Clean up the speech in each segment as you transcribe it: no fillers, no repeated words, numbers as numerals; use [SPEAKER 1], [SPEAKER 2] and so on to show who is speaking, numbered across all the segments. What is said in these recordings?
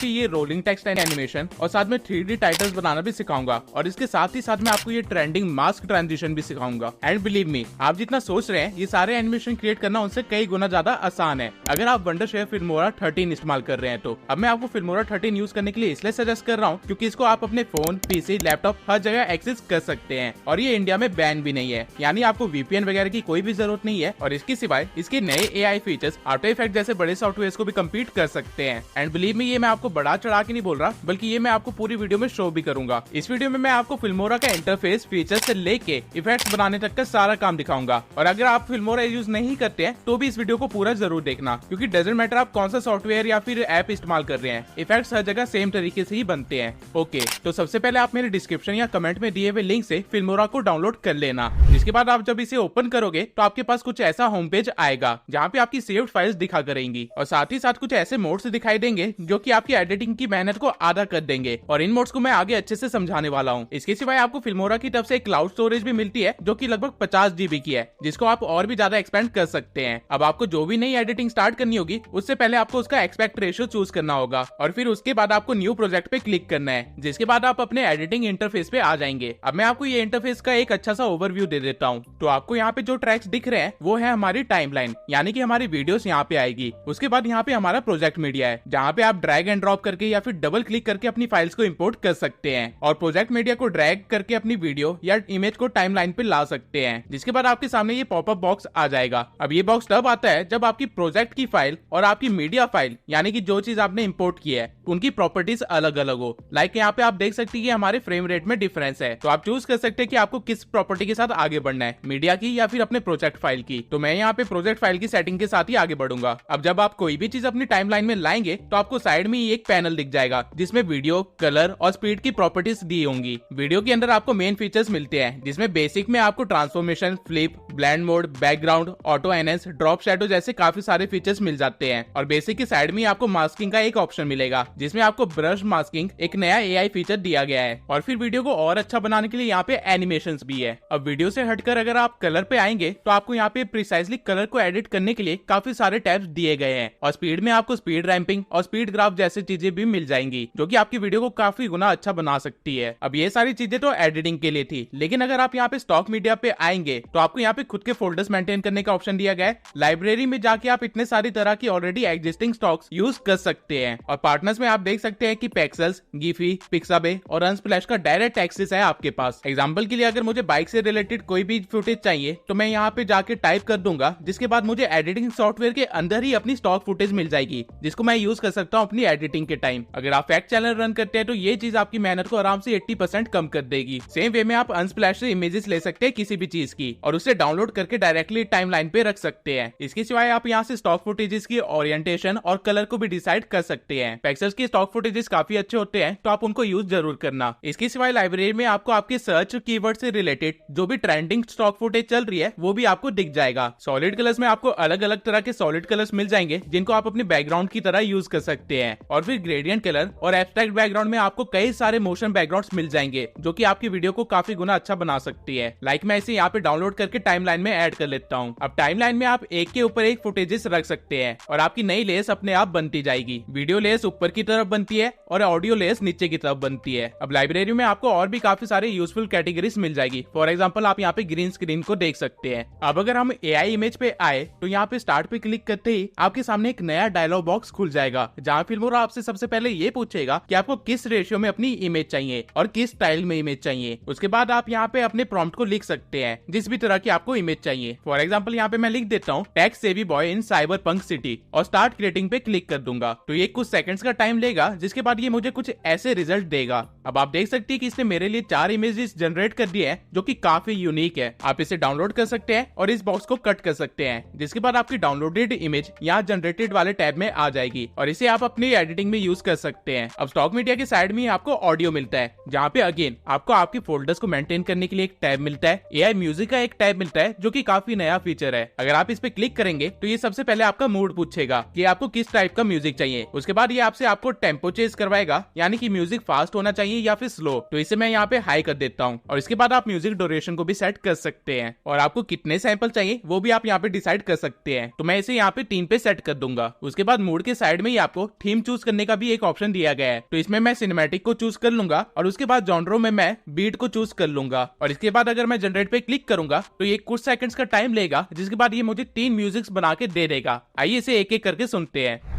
[SPEAKER 1] कि ये rolling text and animation और साथ में 3D टाइटल्स बनाना भी सिखाऊंगा और इसके साथ ही साथ मैं आपको ये ट्रेंडिंग मास्क ट्रांजिशन भी सिखाऊंगा। एंड बिलीव मी, आप जितना सोच रहे हैं ये सारे एनिमेशन क्रिएट करना उनसे कई गुना ज्यादा आसान है अगर आप वंडरशेयर फिल्मोरा 13 इस्तेमाल कर रहे हैं तो। अब मैं आपको फिल्मोरा 13 यूज करने के लिए इसलिए सजेस्ट कर रहा हूँ क्योंकि इसको आप अपने फोन, पीसी, लैपटॉप हर जगह एक्सेस कर सकते हैं और ये इंडिया में बैन भी नहीं है, यानी आपको VPN वगैरह की कोई भी जरूरत नहीं है। और इसके सिवाय इसके नए AI फीचर्स आफ्टर इफेक्ट जैसे बड़े सॉफ्टवेयर को भी कम्पीट कर सकते हैं। एंड बिलीव मी, ये मैं आपको बड़ा चढ़ा के नहीं बोल रहा, बल्कि ये मैं आपको पूरी वीडियो में शो भी करूंगा। इस वीडियो में मैं आपको फिल्मोरा का इंटरफेस, फीचर्स से लेके इफेक्ट्स बनाने तक का सारा काम दिखाऊंगा। और अगर आप फिल्मोरा यूज नहीं करते हैं तो भी इस वीडियो को पूरा जरूर देखना, क्योंकि डजंट मैटर आप कौन सा सॉफ्टवेयर या फिर ऐप इस्तेमाल कर रहे हैं, इफेक्ट्स हर जगह सेम तरीके से ही बनते हैं। ओके, तो सबसे पहले आप मेरे डिस्क्रिप्शन या कमेंट में दिए हुए लिंक से फिल्मोरा को डाउनलोड कर लेना। जिसके बाद आप जब इसे ओपन करोगे तो आपके पास कुछ ऐसा होम पेज आएगा जहाँ पे आपकी सेव्ड फाइल्स दिखा करेंगी और साथ ही साथ कुछ ऐसे मोड्स दिखाई देंगे जो कि आपकी एडिटिंग की मेहनत को आधा कर देंगे। और इन मोड्स को मैं आगे अच्छे से समझाने वाला हूँ। इसके सिवाय आपको फिल्मोरा की तरफ से एक क्लाउड स्टोरेज भी मिलती है जो कि लगभग 50 GB की है, जिसको आप और भी ज्यादा एक्सपेंड कर सकते हैं। अब आपको जो भी नई एडिटिंग स्टार्ट करनी होगी उससे पहले आपको उसका एक्सपेक्ट रेशियो चूज करना होगा और फिर उसके बाद आपको न्यू प्रोजेक्ट पे क्लिक करना है, जिसके बाद आप अपने एडिटिंग इंटरफेस पे आ जाएंगे। अब मैं आपको ये इंटरफेस का एक अच्छा सा ओवरव्यू दे देता हूँ। तो आपको यहाँ पे जो ट्रैक्स दिख रहे हैं वो है हमारी टाइमलाइन, यानी कि हमारी वीडियोस यहाँ पे आएगी। उसके बाद यहाँ पे हमारा प्रोजेक्ट मीडिया है जहाँ पे आप ड्रैग एंड ड्रॉप करके या फिर डबल क्लिक करके अपनी फाइल्स को इंपोर्ट कर सकते हैं और प्रोजेक्ट मीडिया को ड्रैग करके अपनी वीडियो या इमेज को टाइमलाइन पे ला सकते हैं। जिसके बाद आपके सामने ये पॉपअप बॉक्स आ जाएगा। अब ये बॉक्स तब आता है जब आपकी प्रोजेक्ट की फाइल और आपकी मीडिया फाइल, यानी कि जो चीज आपने इंपोर्ट की है, उनकी प्रॉपर्टीज अलग अलग हो। लाइक यहाँ पे आप देख सकते हैं कि हमारे फ्रेम रेट में डिफरेंस है, तो आप चूज कर सकते हैं कि आपको किस प्रॉपर्टी के साथ आगे बढ़ना है, मीडिया की या फिर अपने प्रोजेक्ट फाइल की। तो मैं यहाँ पे प्रोजेक्ट फाइल की सेटिंग के साथ ही आगे बढ़ूंगा। अब जब आप कोई भी चीज अपनी टाइमलाइन में लाएंगे तो आपको साइड में एक पैनल दिख जाएगा जिसमें वीडियो, कलर और स्पीड की प्रॉपर्टीज दी होंगी। वीडियो के अंदर आपको मेन फीचर्स मिलते हैं जिसमें बेसिक में आपको transformation, flip, blend mode, background, auto enhance, drop shadow जैसे काफी सारे फीचर्स मिल जाते हैं। और बेसिक की साइड में आपको मास्किंग का एक ऑप्शन मिलेगा जिसमें आपको ब्रश मास्किंग, एक नया AI फीचर दिया गया है। और फिर वीडियो को और अच्छा बनाने के लिए यहाँ पे एनिमेशंस भी है। अब वीडियो से हटकर अगर आप कलर पे आएंगे तो आपको यहाँ पे प्रिसाइजली कलर को एडिट करने के लिए काफी सारे टैब्स दिए गए हैं। और स्पीड में आपको स्पीड रैंपिंग और स्पीड ग्राफ जैसी चीजें भी मिल जाएंगी जो कि आपकी वीडियो को काफी गुना अच्छा बना सकती है। अब ये सारी चीजें तो एडिटिंग के लिए थी, लेकिन अगर आप यहाँ पे स्टॉक मीडिया पे आएंगे तो आपको यहाँ पे खुद के फोल्डर्स मेंटेन करने का ऑप्शन दिया गया है। लाइब्रेरी में जाके आप इतने सारी तरह की ऑलरेडी एग्जिस्टिंग स्टॉक्स यूज कर सकते हैं। और पार्टनर्स में आप देख सकते हैं कि पेक्सल्स, गिफी, पिक्साबे और अनस्प्लैश का डायरेक्ट एक्सेस है आपके पास। एग्जांपल के लिए अगर मुझे बाइक से रिलेटेड कोई भी फुटेज चाहिए तो मैं यहाँ पे जाके टाइप कर दूंगा, जिसके बाद मुझे एडिटिंग सॉफ्टवेयर के अंदर ही अपनी स्टॉक फुटेज मिल जाएगी जिसको मैं यूज कर सकता हूँ अपनी एडिटिंग के टाइम। अगर आप फैक्ट चैनल रन करते हैं तो ये चीज आपकी मेहनत को आराम से 80% कम कर देगी। सेम वे में आप अनस्प्लैश से इमेजेस ले सकते हैं किसी भी चीज की और उसे डाउनलोड करके डायरेक्टली टाइमलाइन पे रख सकते हैं। इसके सिवाय आप यहाँ से स्टॉक फुटेजेस की ओरिएंटेशन और कलर को भी डिसाइड कर सकते हैं। पिक्सेल्स के स्टॉक फुटेजेस काफी अच्छे होते हैं तो आप उनको यूज जरूर करना। इसके सिवाय लाइब्रेरी में आपको आपके सर्च कीवर्ड से रिलेटेड जो भी ट्रेंडिंग स्टॉक फुटेज चल रही है वो भी आपको दिख जाएगा। सॉलिड कलर्स में आपको अलग अलग तरह के सॉलिड कलर्स मिल जाएंगे जिनको आप अपने बैकग्राउंड की तरह यूज कर सकते हैं। और फिर ग्रेडियंट कलर और एब्स्ट्रैक्ट बैकग्राउंड में आपको कई सारे मोशन बैकग्राउंड्स मिल जाएंगे जो कि आपकी वीडियो को काफी गुना अच्छा बना सकती है। लाइक मैं इसे यहाँ पे डाउनलोड करके टाइमलाइन में ऐड कर लेता हूँ। अब टाइमलाइन में आप एक के ऊपर एक फुटेजेस रख सकते हैं और आपकी नई लेयर्स अपने आप बनती जाएगी। वीडियो लेयर्स ऊपर की तरफ बनती है और ऑडियो लेयर्स नीचे की तरफ बनती है। अब लाइब्रेरी में आपको और भी काफी सारे यूजफुल कैटेगरीज मिल जाएगी। फॉर एग्जांपल आप यहाँ पे ग्रीन स्क्रीन को देख सकते हैं। अब अगर हम AI इमेज पे आए तो यहाँ पे स्टार्ट पे क्लिक करते ही आपके सामने एक नया डायलॉग बॉक्स खुल जाएगा जहाँ फिल्मोरा आपसे सबसे पहले ये पूछेगा कि आपको किस रेशियो में अपनी इमेज चाहिए और किस स्टाइल में इमेज चाहिए। उसके बाद आप यहाँ पे अपने प्रॉम्प्ट को लिख सकते हैं जिस भी तरह की आपको इमेज चाहिए। फॉर एग्जांपल यहाँ पे मैं लिख देता हूँ tech savvy boy in cyberpunk city और स्टार्ट क्रिएटिंग पे क्लिक कर दूंगा। तो ये कुछ सेकंड्स का टाइम लेगा जिसके बाद ये मुझे कुछ ऐसे रिजल्ट देगा। अब आप देख सकते हैं कि इसने मेरे लिए 4 इमेजेस जनरेट कर दिए हैं जो कि काफी यूनिक है। आप इसे डाउनलोड कर सकते हैं और इस बॉक्स को कट कर सकते हैं, जिसके बाद आपकी डाउनलोडेड इमेज यहाँ जनरेटेड वाले टैब में आ जाएगी और इसे आप अपनी एडिटिंग में यूज कर सकते हैं। अब स्टॉक मीडिया के साइड में आपको ऑडियो मिलता है जहाँ पे अगेन आपको आपके फोल्डर्स को मेंटेन करने के लिए एक टैब मिलता है। AI म्यूजिक का एक टैब मिलता है जो कि काफी नया फीचर है। अगर आप इस पे क्लिक करेंगे तो ये सबसे पहले आपका मूड पूछेगा कि आपको किस टाइप का म्यूजिक चाहिए। उसके बाद ये आपसे आपको टेम्पो चेंज करवाएगा, यानी कि म्यूजिक फास्ट होना चाहिए या फिर स्लो। तो इसे मैं यहाँ पे हाई कर देता हूँ और इसके बाद आप म्यूजिक ड्यूरेशन को भी सेट कर सकते हैं और आपको कितने सैंपल चाहिए वो भी आप यहाँ पे डिसाइड कर सकते हैं। तो मैं इसे यहाँ पे 3 पे सेट कर दूंगा। उसके बाद मोड के साइड में ही आपको थीम चूज करने का भी एक ऑप्शन दिया गया है। तो इसमें मैं सिनेमैटिक को चूज कर लूंगा और उसके बाद जॉनरो में मैं बीट को चूज कर लूंगा और इसके बाद अगर मैं जनरेट पे क्लिक करूंगा तो ये कुछ सेकंड्स का टाइम लेगा, जिसके बाद ये मुझे 3 म्यूजिक्स बना के दे देगा। आइए इसे एक एक करके सुनते हैं।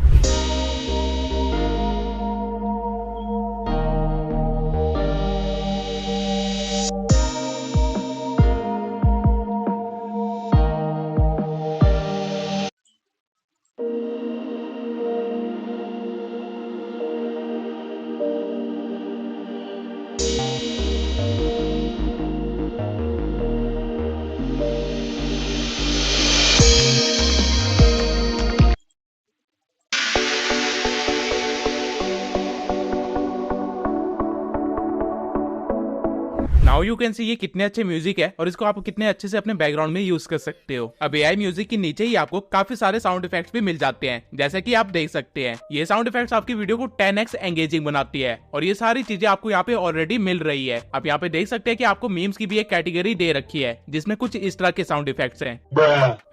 [SPEAKER 1] नाउ यू कैन सी ये कितने अच्छे म्यूजिक है और इसको आप कितने अच्छे से अपने बैकग्राउंड में यूज कर सकते हो। अब एआई म्यूजिक के नीचे ही आपको काफी सारे साउंड इफेक्ट्स भी मिल जाते हैं, जैसे कि आप देख सकते हैं। ये साउंड इफेक्ट्स आपकी वीडियो को 10x एंगेजिंग बनाती है और ये सारी चीजें आपको यहाँ पे ऑलरेडी मिल रही है। आप यहाँ पे देख सकते हैं कि आपको मीम्स की भी एक कैटेगरी दे रखी है जिसमें कुछ इस तरह के साउंड इफेक्ट्स हैं।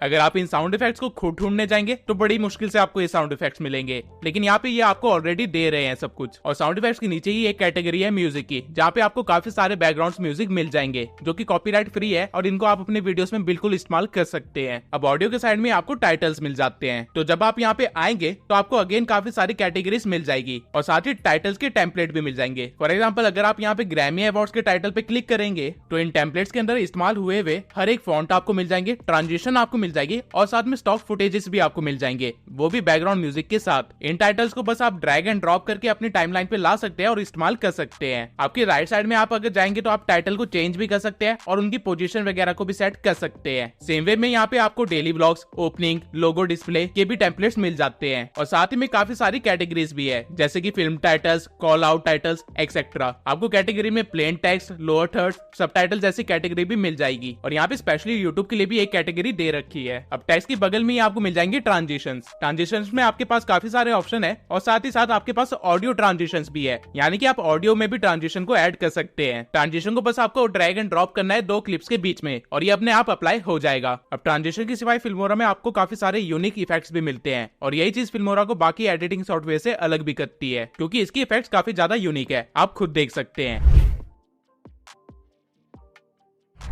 [SPEAKER 1] अगर आप इन साउंड इफेक्ट्स को खुद ढूंढने जाएंगे तो बड़ी मुश्किल से आपको ये साउंड इफेक्ट्स मिलेंगे, लेकिन यहाँ पे ये आपको ऑलरेडी दे रहे हैं सब कुछ। और साउंड इफेक्ट्स के नीचे ही एक कैटेगरी है म्यूजिक की, जहाँ पे आपको काफी सारे बैकग्राउंड म्यूजिक मिल जाएंगे जो कि कॉपीराइट फ्री है और इनको आप अपने वीडियोस में बिल्कुल इस्तेमाल कर सकते हैं। अब ऑडियो के साइड में आपको टाइटल्स मिल जाते हैं। तो जब आप यहाँ पे आएंगे तो आपको अगेन काफी सारी कैटेगरीज मिल जाएगी और साथ ही टाइटल्स के टेम्पलेट भी मिल जाएंगे। फॉर एग्जांपल अगर आप यहाँ पे ग्रैमी अवार्ड्स के टाइटल पे क्लिक करेंगे तो इन टेम्पलेट्स के अंदर इस्तेमाल हुए हुए हर एक फॉन्ट आपको मिल जाएंगे, ट्रांजिशन आपको मिल जाएगी और साथ में स्टॉक फुटेजेस भी आपको मिल जाएंगे, वो भी बैकग्राउंड म्यूजिक के साथ। इन टाइटल्स को बस आप ड्रैग एंड ड्रॉप करके अपनी टाइमलाइन पे ला सकते हैं और इस्तेमाल कर सकते हैं। आपके राइट साइड में आप अगर जाएंगे तो आप टाइटल को चेंज भी कर सकते हैं और उनकी पोजीशन वगैरह को भी सेट कर सकते हैं। सेम वे में यहाँ पे आपको डेली व्लॉग्स, ओपनिंग, लोगो डिस्प्ले के भी टेम्पलेट्स मिल जाते हैं और साथ ही में काफी सारी कैटेगरीज भी है, जैसे कि film titles, call out titles etcetera. आपको कैटेगरी में plain text, lower third, subtitle जैसी कैटेगरी भी मिल जाएगी और यहाँ पे स्पेशली यूट्यूब के लिए भी एक कैटेगरी दे रखी है। अब टेक्स्ट के बगल में ही आपको मिल जाएंगे ट्रांजिशंस। ट्रांजिशंस में आपके पास काफी सारे ऑप्शन है और साथ ही साथ आपके पास ऑडियो ट्रांजिशंस भी है, यानी कि आप ऑडियो में भी ट्रांजिशन को ऐड कर सकते हैं। ट्रांजिशन को बस आपको ड्रैग एंड ड्रॉप करना है 2 क्लिप्स के बीच में और ये अपने आप अप्लाई हो जाएगा। अब ट्रांजिशन के सिवाय फिल्मोरा में आपको काफी सारे यूनिक इफेक्ट्स भी मिलते हैं और यही चीज फिल्मोरा को बाकी एडिटिंग सॉफ्टवेयर से अलग भी करती है, क्योंकि इसकी इफेक्ट्स काफी ज्यादा यूनिक है, आप खुद देख सकते हैं।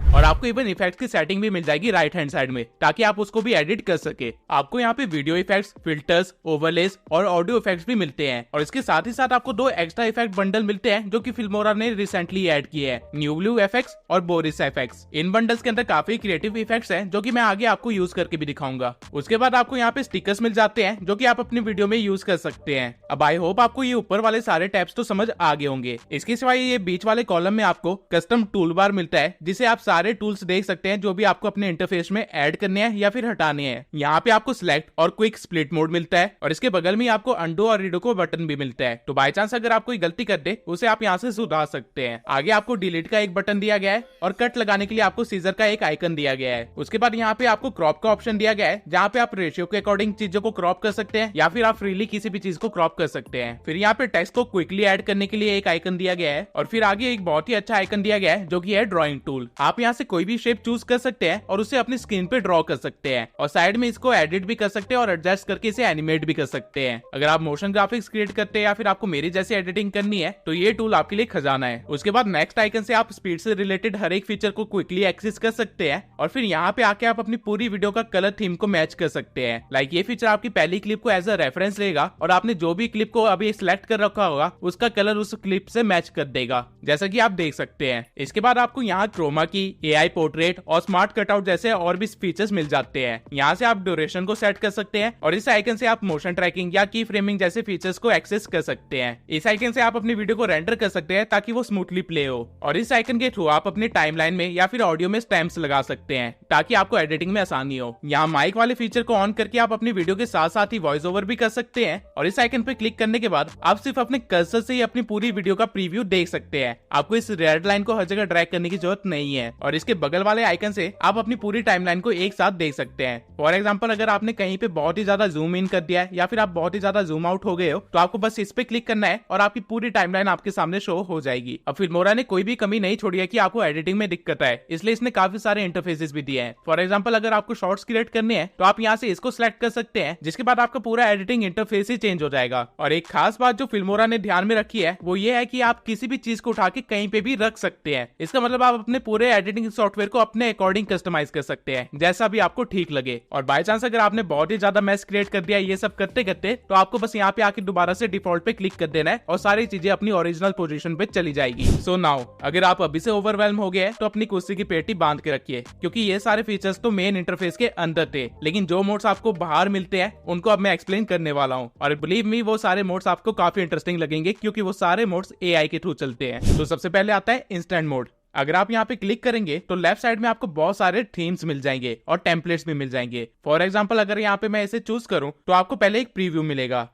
[SPEAKER 1] और आपको इवन इफेक्ट्स की सेटिंग भी मिल जाएगी राइट हैंड साइड में, ताकि आप उसको भी एडिट कर सके। आपको यहाँ पे वीडियो इफेक्ट्स, फिल्टर्स, ओवरलेस और ऑडियो इफेक्ट्स भी मिलते हैं और इसके साथ ही साथ आपको 2 एक्स्ट्रा इफेक्ट बंडल मिलते हैं जो कि फिल्मोरा ने रिसेंटली ऐड किए हैं, न्यू ब्लू एफएक्स और बोरिस एफएक्स। इन बंडल्स के अंदर काफी क्रिएटिव इफेक्ट्स हैं जो कि मैं आगे आपको यूज करके भी दिखाऊंगा। उसके बाद आपको यहाँ पे स्टिकर्स मिल जाते हैं जो कि आप अपनी वीडियो में यूज कर सकते हैं। अब आई होप आपको ये ऊपर वाले सारे टैब्स तो समझ आ गए होंगे। इसके सिवाय ये बीच वाले कॉलम में आपको कस्टम टूल बार मिलता है, जिसे आप सारे टूल्स देख सकते हैं जो भी आपको अपने इंटरफेस में ऐड करने हैं या फिर हटाने हैं। यहाँ पे आपको सिलेक्ट और क्विक स्प्लिट मोड मिलता है और इसके बगल में आपको अंडो और रीडो को बटन भी मिलता है। तो बाय चांस अगर आप कोई गलती कर दे उसे आप यहाँ से सुधार सकते हैं। आगे आपको डिलीट का एक बटन दिया गया है और कट लगाने के लिए आपको सीजर का एक आइकन दिया गया है। उसके बाद यहाँ पे आपको क्रॉप का ऑप्शन दिया गया है, जहाँ पे आप रेशियो के अकॉर्डिंग चीजों को क्रॉप कर सकते हैं या फिर आप फ्रीली किसी भी चीज को क्रॉप कर सकते हैं। फिर यहाँ पे टेक्स्ट को क्विकली ऐड करने के लिए एक आइकन दिया गया है और फिर आगे एक बहुत ही अच्छा आइकन दिया गया है जो कि है ड्रॉइंग टूल। आप यहाँ से कोई भी शेप चूज कर सकते हैं और उसे अपनी स्क्रीन पे ड्रॉ कर सकते हैं और साइड में इसको एडिट भी कर सकते हैं और एडजस्ट करके इसे एनिमेट भी कर सकते हैं। अगर आप मोशन ग्राफिक्स क्रिएट करते हैं या फिर आपको मेरी जैसी एडिटिंग करनी है तो ये टूल आपके लिए खजाना है। उसके बाद नेक्स्ट आइकन से आप स्पीड से रिलेटेड हर एक फीचर को क्विकली एक्सेस कर सकते हैं और फिर यहाँ पे आके आप अपनी पूरी वीडियो का कलर थीम को मैच कर सकते हैं। लाइक ये फीचर आपकी पहली क्लिप को एज अ रेफरेंस लेगा और आपने जो भी क्लिप को अभी सिलेक्ट कर रखा होगा उसका कलर उस क्लिप से मैच कर देगा, जैसा कि आप देख सकते हैं। इसके बाद आपको यहाँ क्रोमा की, एआई पोर्ट्रेट और स्मार्ट कटआउट जैसे और भी फीचर्स मिल जाते हैं। यहाँ से आप ड्यूरेशन को सेट कर सकते हैं और इस आइकन से आप मोशन ट्रैकिंग या की फ्रेमिंग जैसे फीचर्स को एक्सेस कर सकते हैं। इस आइकन से आप अपनी वीडियो को रेंडर कर सकते हैं ताकि वो स्मूथली प्ले हो और इस आइकन के थ्रू आप अपने टाइमलाइन में या फिर ऑडियो में स्टैम्प्स लगा सकते हैं ताकि आपको एडिटिंग में आसानी हो। यहाँ माइक वाले फीचर को ऑन करके आप अपनी वीडियो के साथ साथ ही वॉइस ओवर भी कर सकते हैं और इस आइकन पे क्लिक करने के बाद आप सिर्फ अपने कर्सर से ही अपनी पूरी वीडियो का प्रीव्यू देख सकते हैं। आपको इस रेड लाइन को हर जगह ड्रैग करने की जरूरत नहीं है और इसके बगल वाले आइकन से आप अपनी पूरी टाइमलाइन को एक साथ देख सकते हैं। फॉर एग्जाम्पल अगर आपने कहीं पे बहुत ही ज्यादा जूम इन कर दिया है या फिर आप बहुत ही ज्यादा जूम आउट हो गए हो तो आपको बस इस पे क्लिक करना है और आपकी पूरी टाइमलाइन आपके सामने शो हो जाएगी। अब फिल्मोरा ने कोई भी कमी नहीं छोड़ी है कि आपको एडिटिंग में दिक्कत है, इसलिए इसने काफी सारे इंटरफेसेस भी दिए हैं। फॉर एग्जाम्पल अगर आपको शॉर्ट्स क्रिएट करने हैं तो आप यहाँ से इसको सिलेक्ट कर सकते हैं, जिसके बाद आपका पूरा एडिटिंग इंटरफेस ही चेंज हो जाएगा। और एक खास बात जो फिल्मोरा ने ध्यान में रखी है वो ये है कि आप किसी भी चीज को उठा के कहीं पे भी रख सकते हैं। इसका मतलब आप अपने पूरे एडिटिंग सॉफ्टवेयर को अपने अकॉर्डिंग कस्टमाइज कर सकते हैं, जैसा भी आपको ठीक लगे। और बाय चांस अगर आपने बहुत ही ज्यादा मैस क्रिएट कर दिया ये सब करते करते तो आपको बस यहाँ पे आके दोबारा से डिफॉल्ट पे क्लिक कर देना है और सारी चीजें अपनी ओरिजिनल पोजीशन पे चली जाएगी। सो नाउ अगर आप अभी से ओवरवेल्म हो गए तो अपनी कुर्सी की पेटी बांध के रखिए, क्योंकि ये सारे फीचर्स तो मेन इंटरफेस के अंदर थे, लेकिन जो मोड्स आपको बाहर मिलते हैं उनको अब मैं एक्सप्लेन करने वाला हूँ। और बिलीव मी वो सारे मोड्स आपको काफी इंटरेस्टिंग लगेंगे, क्योंकि वो सारे मोड्स एआई के थ्रू चलते हैं। तो सबसे पहले आता है इंस्टेंट मोड। अगर आप यहाँ पे क्लिक करेंगे तो लेफ्ट साइड में आपको बहुत सारे थीम्स मिल जाएंगे और टेम्पलेट्स भी मिल जाएंगे। फॉर एग्जांपल अगर यहाँ पे मैं इसे चूज करूं तो आपको पहले एक प्रीव्यू मिलेगा।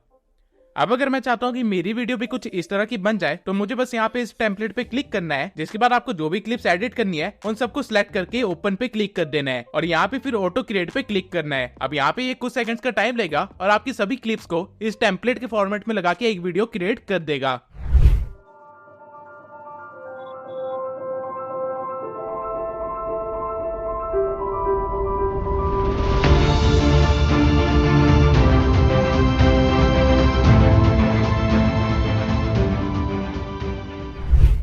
[SPEAKER 1] अब अगर मैं चाहता हूँ कि मेरी वीडियो भी कुछ इस तरह की बन जाए तो मुझे बस यहाँ पे इस टेम्पलेट पे क्लिक करना है, जिसके बाद आपको जो भी क्लिप्स एडिट करनी है उन सबको सिलेक्ट करके ओपन पे क्लिक कर देना है और यहाँ पे फिर ऑटो क्रिएट पे क्लिक करना है। अब यहाँ पे ये कुछ सेकंड्स का टाइम लेगा और आपकी सभी क्लिप्स को इस टेम्पलेट के फॉर्मेट में लगा के एक वीडियो क्रिएट कर देगा।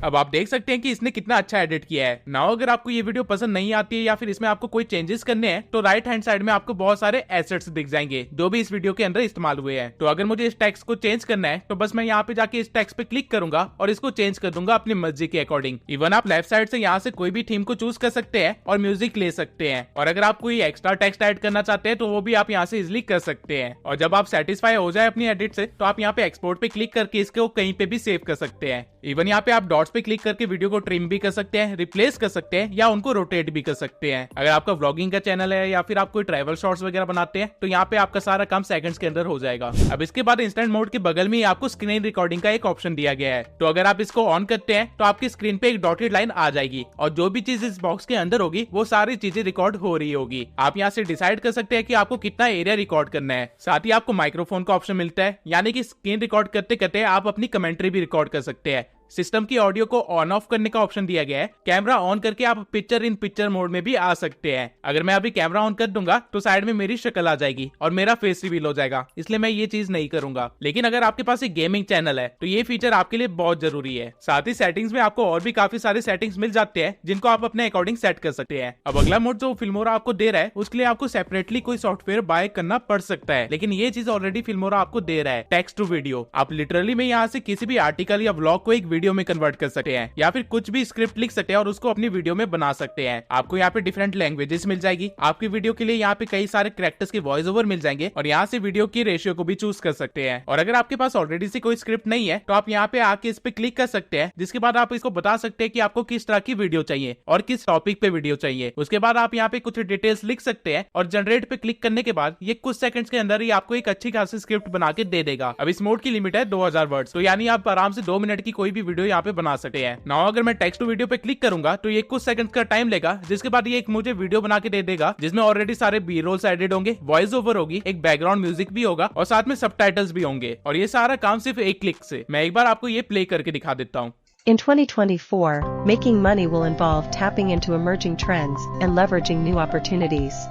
[SPEAKER 1] अब आप देख सकते हैं कि इसने कितना अच्छा एडिट किया है। नाउ अगर आपको ये वीडियो पसंद नहीं आती है या फिर इसमें आपको कोई चेंजेस करने हैं तो राइट हैंड साइड में आपको बहुत सारे एसेट्स दिख जाएंगे जो भी इस वीडियो के अंदर इस्तेमाल हुए हैं। तो अगर मुझे इस टेक्स्ट को चेंज करना है तो बस मैं यहाँ पे जाके इस टेक्स्ट पे क्लिक करूंगा और इसको चेंज कर दूंगा अपनी मर्जी के अकॉर्डिंग। इवन आप लेफ्ट साइड से यहाँ से कोई भी थीम को चूज कर सकते हैं और म्यूजिक ले सकते हैं। और अगर आप कोई एक्स्ट्रा टेक्स्ट ऐड करना चाहते हैं तो वो भी आप यहाँ से इजिली कर सकते हैं। और जब आप सेटिस्फाई हो जाए अपनी एडिट से तो आप यहाँ पे एक्सपोर्ट पे क्लिक करके इसको कहीं पे भी सेव कर सकते हैं। इवन यहाँ पे आप डॉट्स पे क्लिक करके वीडियो को ट्रिम भी कर सकते हैं, रिप्लेस कर सकते हैं या उनको रोटेट भी कर सकते हैं। अगर आपका व्लॉगिंग का चैनल है या फिर आप कोई ट्रैवल शॉर्ट्स वगैरह बनाते हैं तो यहाँ पे आपका सारा काम सेकंड्स के अंदर हो जाएगा। अब इसके बाद इंस्टेंट मोड के बगल में आपको स्क्रीन रिकॉर्डिंग का एक ऑप्शन दिया गया है। तो अगर आप इसको ऑन करते हैं तो आपकी स्क्रीन पे एक डॉटेड लाइन आ जाएगी और जो भी चीज इस बॉक्स के अंदर होगी वो सारी चीजें रिकॉर्ड हो रही होगी। आप यहाँ से डिसाइड कर सकते हैं कि आपको कितना एरिया रिकॉर्ड करना है। साथ ही आपको माइक्रोफोन का ऑप्शन मिलता है, यानी कि स्क्रीन रिकॉर्ड करते करते आप अपनी कमेंट्री भी रिकॉर्ड कर सकते हैं। सिस्टम की ऑडियो को ऑन ऑफ करने का ऑप्शन दिया गया है। कैमरा ऑन करके आप पिक्चर इन पिक्चर मोड में भी आ सकते हैं। अगर मैं अभी कैमरा ऑन कर दूंगा तो साइड में मेरी शक्ल आ जाएगी और मेरा फेस रिवील हो जाएगा, इसलिए मैं ये चीज नहीं करूंगा। लेकिन अगर आपके पास एक गेमिंग चैनल है तो ये फीचर आपके लिए बहुत जरूरी है। साथ ही सेटिंग्स में आपको और भी काफी सारे सेटिंग्स मिल जाते हैं जिनको आप अपने अकॉर्डिंग सेट कर सकते हैं। अब अगला मोड जो फिल्मोरा आपको दे रहा है उसके लिए आपको सेपरेटली कोई सॉफ्टवेयर बाय करना पड़ सकता है, लेकिन ये चीज ऑलरेडी फिल्मोरा आपको दे रहा है, टेक्स्ट टू वीडियो। आप लिटरली में यहाँ से किसी भी आर्टिकल या व्लॉग को एक वीडियो में कन्वर्ट कर सकते हैं या फिर कुछ भी स्क्रिप्ट लिख सकते हैं और उसको अपनी वीडियो में बना सकते हैं। आपको यहाँ पे डिफरेंट लैंग्वेजेस मिल जाएगी। आपकी वीडियो के लिए यहाँ पे कई सारे कैरेक्टर्स के वॉइस ओवर मिल जाएंगे और यहाँ से वीडियो की रेशियो को भी चूज कर सकते हैं। और अगर आपके पास ऑलरेडी से कोई स्क्रिप्ट नहीं है तो आप यहाँ पे आके इस पे क्लिक कर सकते हैं, जिसके बाद आप इसको बता सकते हैं कि आपको किस तरह की वीडियो चाहिए और किस टॉपिक पे वीडियो चाहिए। उसके बाद आप यहाँ पे कुछ डिटेल्स लिख सकते हैं और जनरेट पे क्लिक करने के बाद ये कुछ सेकंड्स के अंदर ही आपको एक अच्छी खासी स्क्रिप्ट बना के दे देगा। अब इस मोड की लिमिट है 2000 वर्ड्स, तो यानी आप आराम से 2 मिनट की कोई भी वीडियो यहाँ पे बना सकते हैं। नाउ अगर मैं टेक्स्ट टू वीडियो पे क्लिक करूंगा तो ये कुछ सेकंड्स का टाइम लेगा, जिसके बाद ये एक मुझे वीडियो बना के दे देगा जिसमें ऑलरेडी सारे बी रोल्स एडिट होंगे, वॉइस ओवर होगी, एक बैकग्राउंड म्यूजिक भी होगा और साथ में सबटाइटल्स भी होंगे। और ये सारा काम सिर्फ एक क्लिक से। मैं एक बार आपको ये प्ले करके दिखा देता हूँ।
[SPEAKER 2] In 2024, making money will involve tapping into emerging trends and leveraging new opportunities.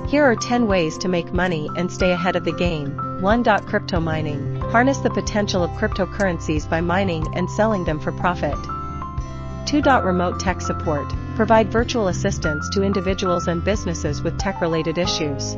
[SPEAKER 2] Here are 10 ways to make money and stay ahead of the game. 1. Crypto mining. Harness the potential of cryptocurrencies by mining and selling them for profit. 2. Remote tech support. Provide virtual assistance to individuals and businesses with tech-related issues.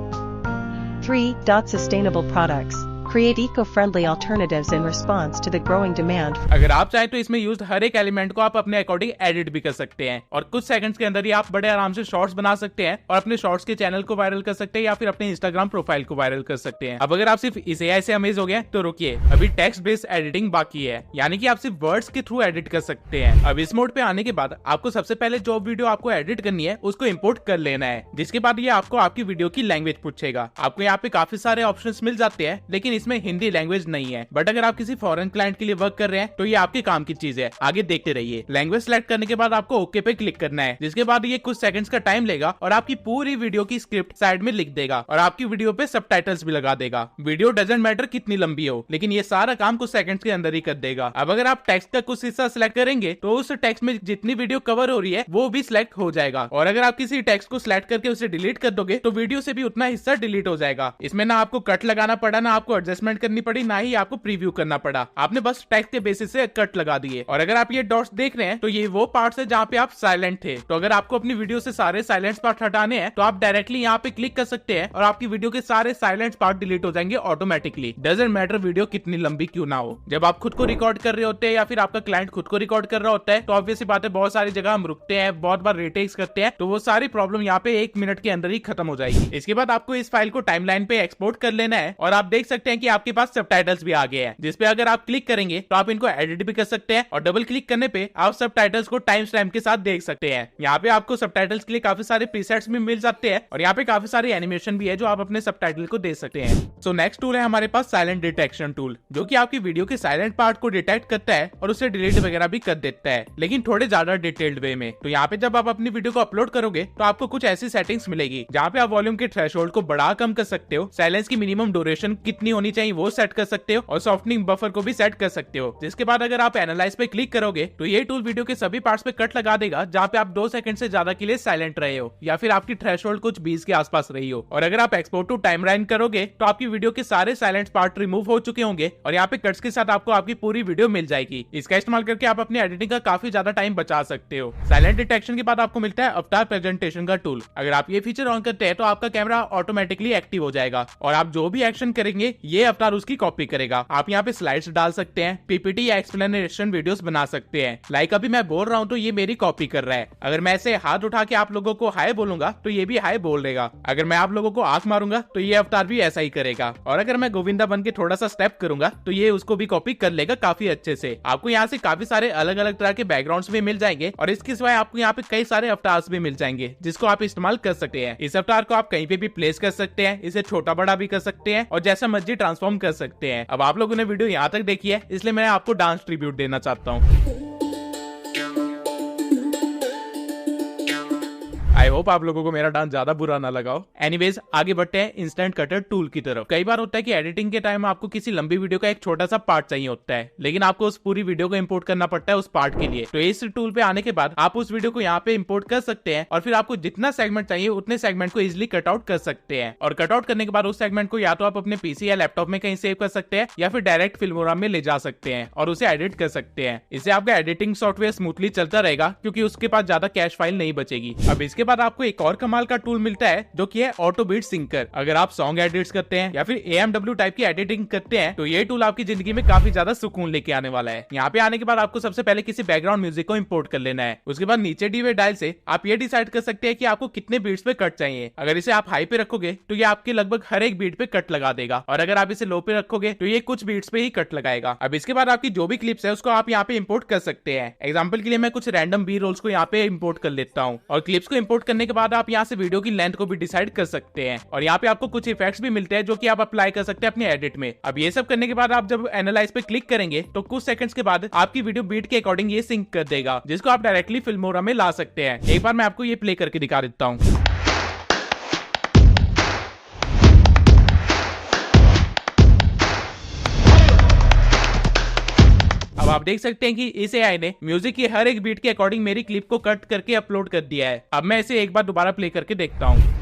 [SPEAKER 2] 3. Sustainable products. Create eco-friendly alternatives in response to the growing demand.
[SPEAKER 1] अगर आप चाहें तो इसमें used हर एक element को आप अपने according edit भी कर सकते हैं और कुछ सेकंड्स के अंदर ही आप बड़े आराम से शॉर्ट्स बना सकते हैं और अपने शॉर्ट्स के चैनल को वायरल कर सकते हैं या फिर अपने इंस्टाग्राम प्रोफाइल को वायरल कर सकते हैं। अब अगर आप सिर्फ इस एआई से अमेज हो गए तो रुकिए, अभी टेक्स्ट बेस्ड एडिटिंग बाकी है, यानी कि आप सिर्फ वर्ड्स के थ्रू एडिट कर सकते हैं। अब इस मोड पे आने के बाद आपको सबसे पहले जो वीडियो आपको एडिट करनी है उसको इम्पोर्ट कर लेना है, जिसके बाद ये आपको आपकी वीडियो की लैंग्वेज पूछेगा। आपको यहाँ पे काफी सारे ऑप्शंस मिल जाते हैं, लेकिन इसमें हिंदी लैंग्वेज नहीं है, बट अगर आप किसी फॉरेन क्लाइंट के लिए वर्क कर रहे हैं तो ये आपके काम की चीज है। आगे देखते रहिए। लैंग्वेज सेलेक्ट करने के बाद आपको ओके पे क्लिक करना है, जिसके बाद ये कुछ सेकंड्स का टाइम लेगा और आपकी पूरी वीडियो की स्क्रिप्ट साइड में लिख देगा और आपकी वीडियो पे सबटाइटल्स भी लगा देगा। वीडियो डजंट मैटर कितनी लंबी हो, लेकिन ये सारा काम कुछ सेकंड्स के अंदर ही कर देगा। अब अगर आप टेक्स्ट का कुछ हिस्सा सिलेक्ट करेंगे तो उस टेक्स्ट में जितनी वीडियो कवर हो रही है वो भी सिलेक्ट हो जाएगा, और अगर आप किसी टेक्स्ट को सिलेक्ट करके उसे डिलीट कर दोगे तो वीडियो से भी उतना हिस्सा डिलीट हो जाएगा। इसमें ना आपको कट लगाना पड़ा, ना आपको एडजस्टमेंट करनी पड़ी, ना ही आपको प्रीव्यू करना पड़ा। आपने बस टेक्स्ट के बेसिस से कट लगा दिए। और अगर आप ये डॉट्स देख रहे हैं तो ये वो पार्ट्स है जहाँ पे आप साइलेंट थे। तो अगर आपको अपनी वीडियो से सारे साइलेंट पार्ट हटाने हैं तो आप डायरेक्टली यहाँ पे क्लिक कर सकते हैं और आपकी वीडियो के सारे साइलेंट पार्ट डिलीट हो जाएंगे ऑटोमेटिकली। डजंट मैटर वीडियो कितनी लंबी क्यों ना हो। जब आप खुद को रिकॉर्ड कर रहे होते हैं या फिर आपका क्लाइंट खुद को रिकॉर्ड कर रहा होता है तो ऑब्वियसली बात है बहुत सारी जगह हम रुकते हैं, बहुत बार रीटेक्स करते हैं, तो वो सारी प्रॉब्लम यहाँ पे 1 मिनट के अंदर ही खत्म हो जाएगी। इसके बाद आपको इस फाइल को टाइमलाइन पे एक्सपोर्ट कर लेना है और आप देख सकते हैं कि आपके पास सबटाइटल्स भी आ गए हैं, जिसपे अगर आप क्लिक करेंगे तो आप इनको एडिट भी कर सकते हैं और डबल क्लिक करने पे आप सबटाइटल्स को टाइम स्टैम्प के साथ देख सकते हैं। यहाँ पे आपको सबटाइटल्स के लिए काफी सारे प्रीसेट्स भी मिल जाते हैं और यहाँ पे काफी सारे एनिमेशन भी है जो आप अपने सबटाइटल को दे सकते हैं। सो नेक्स्ट टूल है हमारे पास साइलेंट डिटेक्शन टूल, जो कि आपकी वीडियो के साइलेंट पार्ट को डिटेक्ट करता है और उसे डिलीट वगैरह भी कर देता है, लेकिन थोड़े ज्यादा डिटेल्ड वे में। तो यहाँ पे जब आप अपनी वीडियो को अपलोड करोगे तो आपको कुछ ऐसी सेटिंग्स मिलेगी जहाँ पे आप वॉल्यूम के थ्रेशोल्ड को बढ़ा कम कर सकते हो, साइलेंस की मिनिमम ड्यूरेशन कितनी होनी चाहिए वो सेट कर सकते हो और सॉफ्टनिंग बफर को भी सेट कर सकते हो। जिसके बाद अगर आप एनालाइज पे क्लिक करोगे तो ये टूल वीडियो के सभी पार्ट्स पे कट लगा देगा जहाँ पे आप 2 सेकंड से ज्यादा के लिए साइलेंट रहे हो या फिर आपकी थ्रेशोल्ड कुछ 20 के आसपास रही हो। और अगर आप एक्सपोर्ट टू टाइमलाइन करोगे तो आपकी वीडियो के सारे साइलेंट पार्ट रिमूव हो चुके होंगे और यहाँ पे कट्स के साथ आपको आपकी पूरी वीडियो मिल जाएगी। इसका इस्तेमाल करके आप अपनी एडिटिंग का काफी ज्यादा टाइम बचा सकते हो। साइलेंट डिटेक्शन के बाद आपको मिलता है अवतार प्रेजेंटेशन का टूल। अगर आप ये फीचर ऑन करते हैं तो आपका कैमरा ऑटोमेटिकली एक्टिव हो जाएगा और आप जो भी एक्शन करेंगे ये अवतार उसकी कॉपी करेगा। आप यहाँ पे स्लाइड्स डाल सकते हैं, पीपीटी या एक्सप्लेनेशन वीडियोस बना सकते हैं। लाइक अभी मैं बोल रहा हूँ तो ये मेरी कॉपी कर रहा है। अगर मैं ऐसे हाथ उठा के आप लोगों को हाय बोलूंगा तो ये भी हाय बोल देगा। अगर मैं आप लोगों को आंख मारूंगा तो ये अवतार भी ऐसा ही करेगा। और अगर मैं गोविंदा बन के थोड़ा सा स्टेप करूंगा तो ये उसको भी कॉपी कर लेगा काफी अच्छे से। आपको यहाँ से काफी सारे अलग अलग तरह के बैकग्राउंड्स भी मिल जाएंगे और इसके सिवाय आपको यहाँ पे कई सारे अवतार्स भी मिल जाएंगे जिसको आप इस्तेमाल कर सकते हैं। इस अवतार को आप कहीं पे भी प्लेस कर सकते हैं, इसे छोटा बड़ा भी कर सकते हैं और जैसा मर्जी ट्रांसफॉर्म कर सकते हैं। अब आप लोगों ने वीडियो यहाँ तक देखी है इसलिए मैं आपको डांस ट्रिब्यूट देना चाहता हूँ। आई होप आप लोगों को मेरा डांस ज्यादा बुरा ना लगाओ। एनीवेज आगे बढ़ते हैं इंस्टेंट कटर टूल की तरफ। कई बार होता है कि एडिटिंग के टाइम आपको किसी लंबी वीडियो का एक छोटा सा पार्ट चाहिए होता है, लेकिन आपको उस पूरी वीडियो को इंपोर्ट करना पड़ता है उस पार्ट के लिए। तो इस टूल पे आने के बाद आप उस वीडियो को यहाँ पे इंपोर्ट कर सकते हैं और फिर आपको जितना सेगमेंट चाहिए उतने सेगमेंट को इजिली कट आउट कर सकते हैं। और कट आउट करने के बाद उस सेगमेंट को या तो आप अपने पीसी या लैपटॉप में कहीं सेव कर सकते हैं या फिर डायरेक्ट फिल्मोरा में ले जा सकते हैं और उसे एडिट कर सकते हैं। इससे आपका एडिटिंग सॉफ्टवेयर स्मूथली चलता रहेगा क्योंकि उसके पास ज्यादा कैश फाइल नहीं बचेगी। अब इसके बाद आपको एक और कमाल का टूल मिलता है जो कि है ऑटो बीट सिंकर। अगर आप सॉन्ग एडिट्स करते हैं या फिर AMW टाइप की एडिटिंग करते हैं तो ये टूल आपकी जिंदगी में काफी ज्यादा सुकून लेके आने वाला है। यहाँ पे आने के बाद आपको सबसे पहले किसी बैकग्राउंड म्यूजिक को इंपोर्ट कर लेना है। उसके बाद नीचे दी हुए डायल से आप ये डिसाइड कर सकते हैं कि आपको कितने बीट्स पे कट चाहिए। अगर इसे आप हाई पे रखोगे तो ये आपके लगभग हर एक बीट पे कट लगा देगा और अगर आप इसे लो पे रखोगे तो ये कुछ बीट्स पे ही कट लगाएगा। अब इसके बाद आपकी जो भी क्लिप्स है उसको आप यहाँ पे इंपोर्ट कर सकते हैं। एग्जाम्पल के लिए मैं कुछ रैंडम बी रोल्स को यहाँ पे इंपोर्ट कर लेता हूँ और क्लिप्स को इंपोर्ट करने के बाद आप यहाँ से वीडियो की लेंथ को भी डिसाइड कर सकते हैं और यहाँ पे आपको कुछ इफेक्ट्स भी मिलते हैं जो कि आप अप्लाई कर सकते हैं अपने एडिट में। अब ये सब करने के बाद आप जब एनालाइज पे क्लिक करेंगे तो कुछ सेकंड्स के बाद आपकी वीडियो बीट के अकॉर्डिंग ये सिंक कर देगा, जिसको आप डायरेक्टली फिल्मोरा में ला सकते हैं। एक बार मैं आपको ये प्ले करके दिखा देता हूँ। अब आप देख सकते हैं कि इस AI ने म्यूजिक की हर एक बीट के अकॉर्डिंग मेरी क्लिप को कट करके अपलोड कर दिया है। अब मैं इसे एक बार दोबारा प्ले करके देखता हूँ।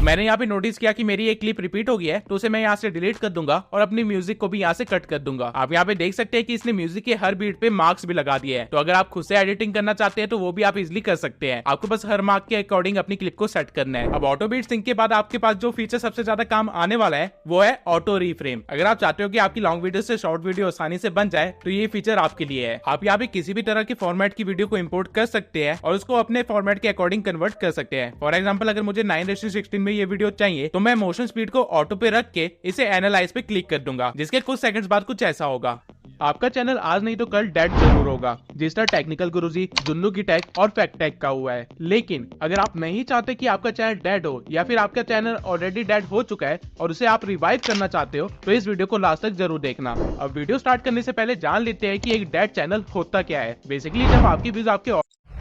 [SPEAKER 1] मैंने यहाँ पे नोटिस किया कि मेरी एक क्लिप रिपीट हो गया है तो उसे मैं यहाँ से डिलीट कर दूंगा और अपनी म्यूजिक को भी यहाँ से कट कर दूंगा। आप यहाँ पे देख सकते हैं कि इसने म्यूजिक के हर बीट पे मार्क्स भी लगा दिए हैं। तो अगर आप खुद से एडिटिंग करना चाहते हैं तो वो भी आप इजिली कर सकते हैं। आपको बस हर मार्क के अकॉर्डिंग अपनी क्लिप को सेट करना है। अब ऑटो बीट सिंक के बाद आपके पास जो फीचर सबसे ज्यादा काम आने वाला है वो है ऑटो रीफ्रेम। अगर आप चाहते हो कि आपकी लॉन्ग वीडियो से शॉर्ट वीडियो आसानी से बन जाए तो ये फीचर आपके लिए है। आप यहाँ पे किसी भी तरह के फॉर्मेट की वीडियो को इम्पोर्ट कर सकते हैं और उसको अपने फॉर्मेट के अकॉर्डिंग कन्वर्ट कर सकते हैं। फॉर एग्जाम्पल अगर मुझे 9:16 में ये वीडियो चाहिए तो मैं मोशन स्पीड को ऑटो पे रख के इसे एनालाइज पे क्लिक कर दूंगा, जिसके कुछ सेकंड्स बाद कुछ ऐसा होगा। आपका चैनल आज नहीं तो कल डेड जरूर होगा, जिस तरह टेक्निकल गुरुजी, जुन्नू की टेक और फैक्ट टेक का हुआ है। लेकिन अगर आप नहीं चाहते कि आपका चैनल डेड हो या फिर आपका चैनल ऑलरेडी डेड हो चुका है और उसे आप रिवाइव करना चाहते हो, तो इस वीडियो को लास्ट तक जरूर देखना। अब वीडियो स्टार्ट करने से पहले जान लेते हैं कि एक डेड चैनल होता क्या है। बेसिकली जब आपकी व्यूज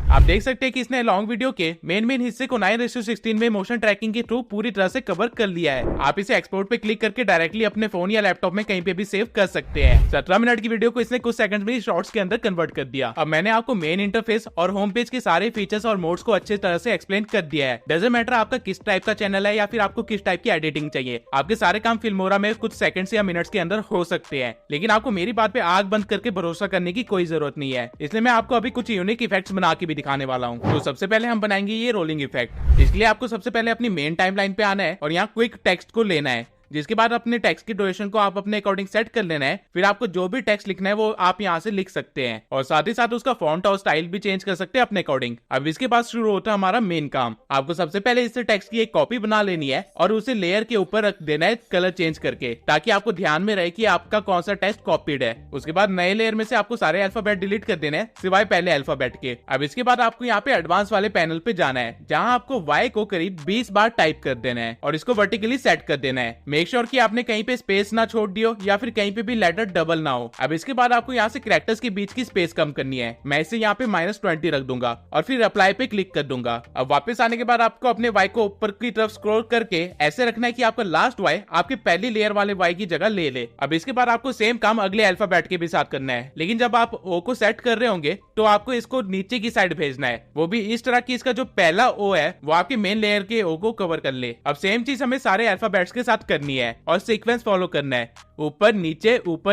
[SPEAKER 1] आप देख सकते हैं कि इसने लॉन्ग वीडियो के मेन हिस्से को 9:16 में मोशन ट्रैकिंग के थ्रू पूरी तरह से कवर कर लिया है। आप इसे एक्सपोर्ट पे क्लिक करके डायरेक्टली अपने फोन या लैपटॉप में कहीं पे भी सेव कर सकते हैं। 17 मिनट की वीडियो को इसने कुछ सेकंड में शॉर्ट्स के अंदर कन्वर्ट कर दिया। अब मैंने आपको मेन इंटरफेस और होम पेज के सारे फीचर्स और मोड्स को अच्छे तरह से एक्सप्लेन कर दिया है। डजंट मैटर आपका किस टाइप का चैनल है या फिर आपको किस टाइप की एडिटिंग चाहिए, आपके सारे काम फिल्मोरा में कुछ सेकंड्स या मिनट्स के अंदर हो सकते हैं। लेकिन आपको मेरी बात पे आग बंद करके भरोसा करने की कोई जरूरत नहीं है, इसलिए मैं आपको अभी कुछ यूनिक इफेक्ट्स बना के भी दिखाने वाला हूँ। तो सबसे पहले हम बनाएंगे ये रोलिंग इफेक्ट। इसके लिए आपको सबसे पहले अपनी मेन टाइमलाइन पे आना है और यहाँ क्विक टेक्स्ट को लेना है, जिसके बाद अपने टेक्स्ट की ड्यूरेशन को आप अपने अकॉर्डिंग सेट कर लेना है। फिर आपको जो भी टेक्स्ट लिखना है वो आप यहाँ से लिख सकते हैं और साथ ही साथ उसका फॉन्ट और स्टाइल भी चेंज कर सकते हैं अपने अकॉर्डिंग। अब इसके बाद शुरू होता है हमारा मेन काम। आपको सबसे पहले इससे टेक्स्ट की एक कॉपी बना लेनी है और उसे लेयर के ऊपर रख देना है कलर चेंज करके, ताकि आपको ध्यान में रहे कि आपका कौन सा टेक्स्ट कॉपीड है। उसके बाद नए लेयर में से आपको सारे अल्फाबेट डिलीट कर देने हैं सिवाय पहले अल्फाबेट के। अब इसके बाद आपको यहाँ पे एडवांस वाले पैनल पे जाना है, जहाँ आपको Y को करीब 20 बार टाइप कर देना है और इसको वर्टिकली सेट कर देना है। मेक श्योर कि आपने कहीं पे स्पेस ना छोड़ दियो या फिर कहीं पे भी लेटर डबल ना हो। अब इसके बाद आपको यहाँ से कैरेक्टर्स के बीच की स्पेस कम करनी है। मैं इसे यहाँ पे -20 रख दूंगा और फिर अप्लाई पे क्लिक कर दूंगा। अब वापस आने के बाद आपको अपने Y को ऊपर की तरफ स्क्रॉल करके ऐसे रखना है कि आपका लास्ट Y आपके पहली लेयर वाले Y की जगह ले ले। अब इसके बाद आपको सेम काम अगले अल्फाबेट के भी साथ करना है, लेकिन जब आप O को सेट कर रहे होंगे तो आपको इसको नीचे की साइड भेजना है, वो भी इस तरह की इसका जो पहला O है वो आपके मेन लेयर के O को कवर कर ले। अब सेम चीज हमें सारे अल्फाबेट्स के साथ करनी है और सीक्वेंस फॉलो करना है, ऊपर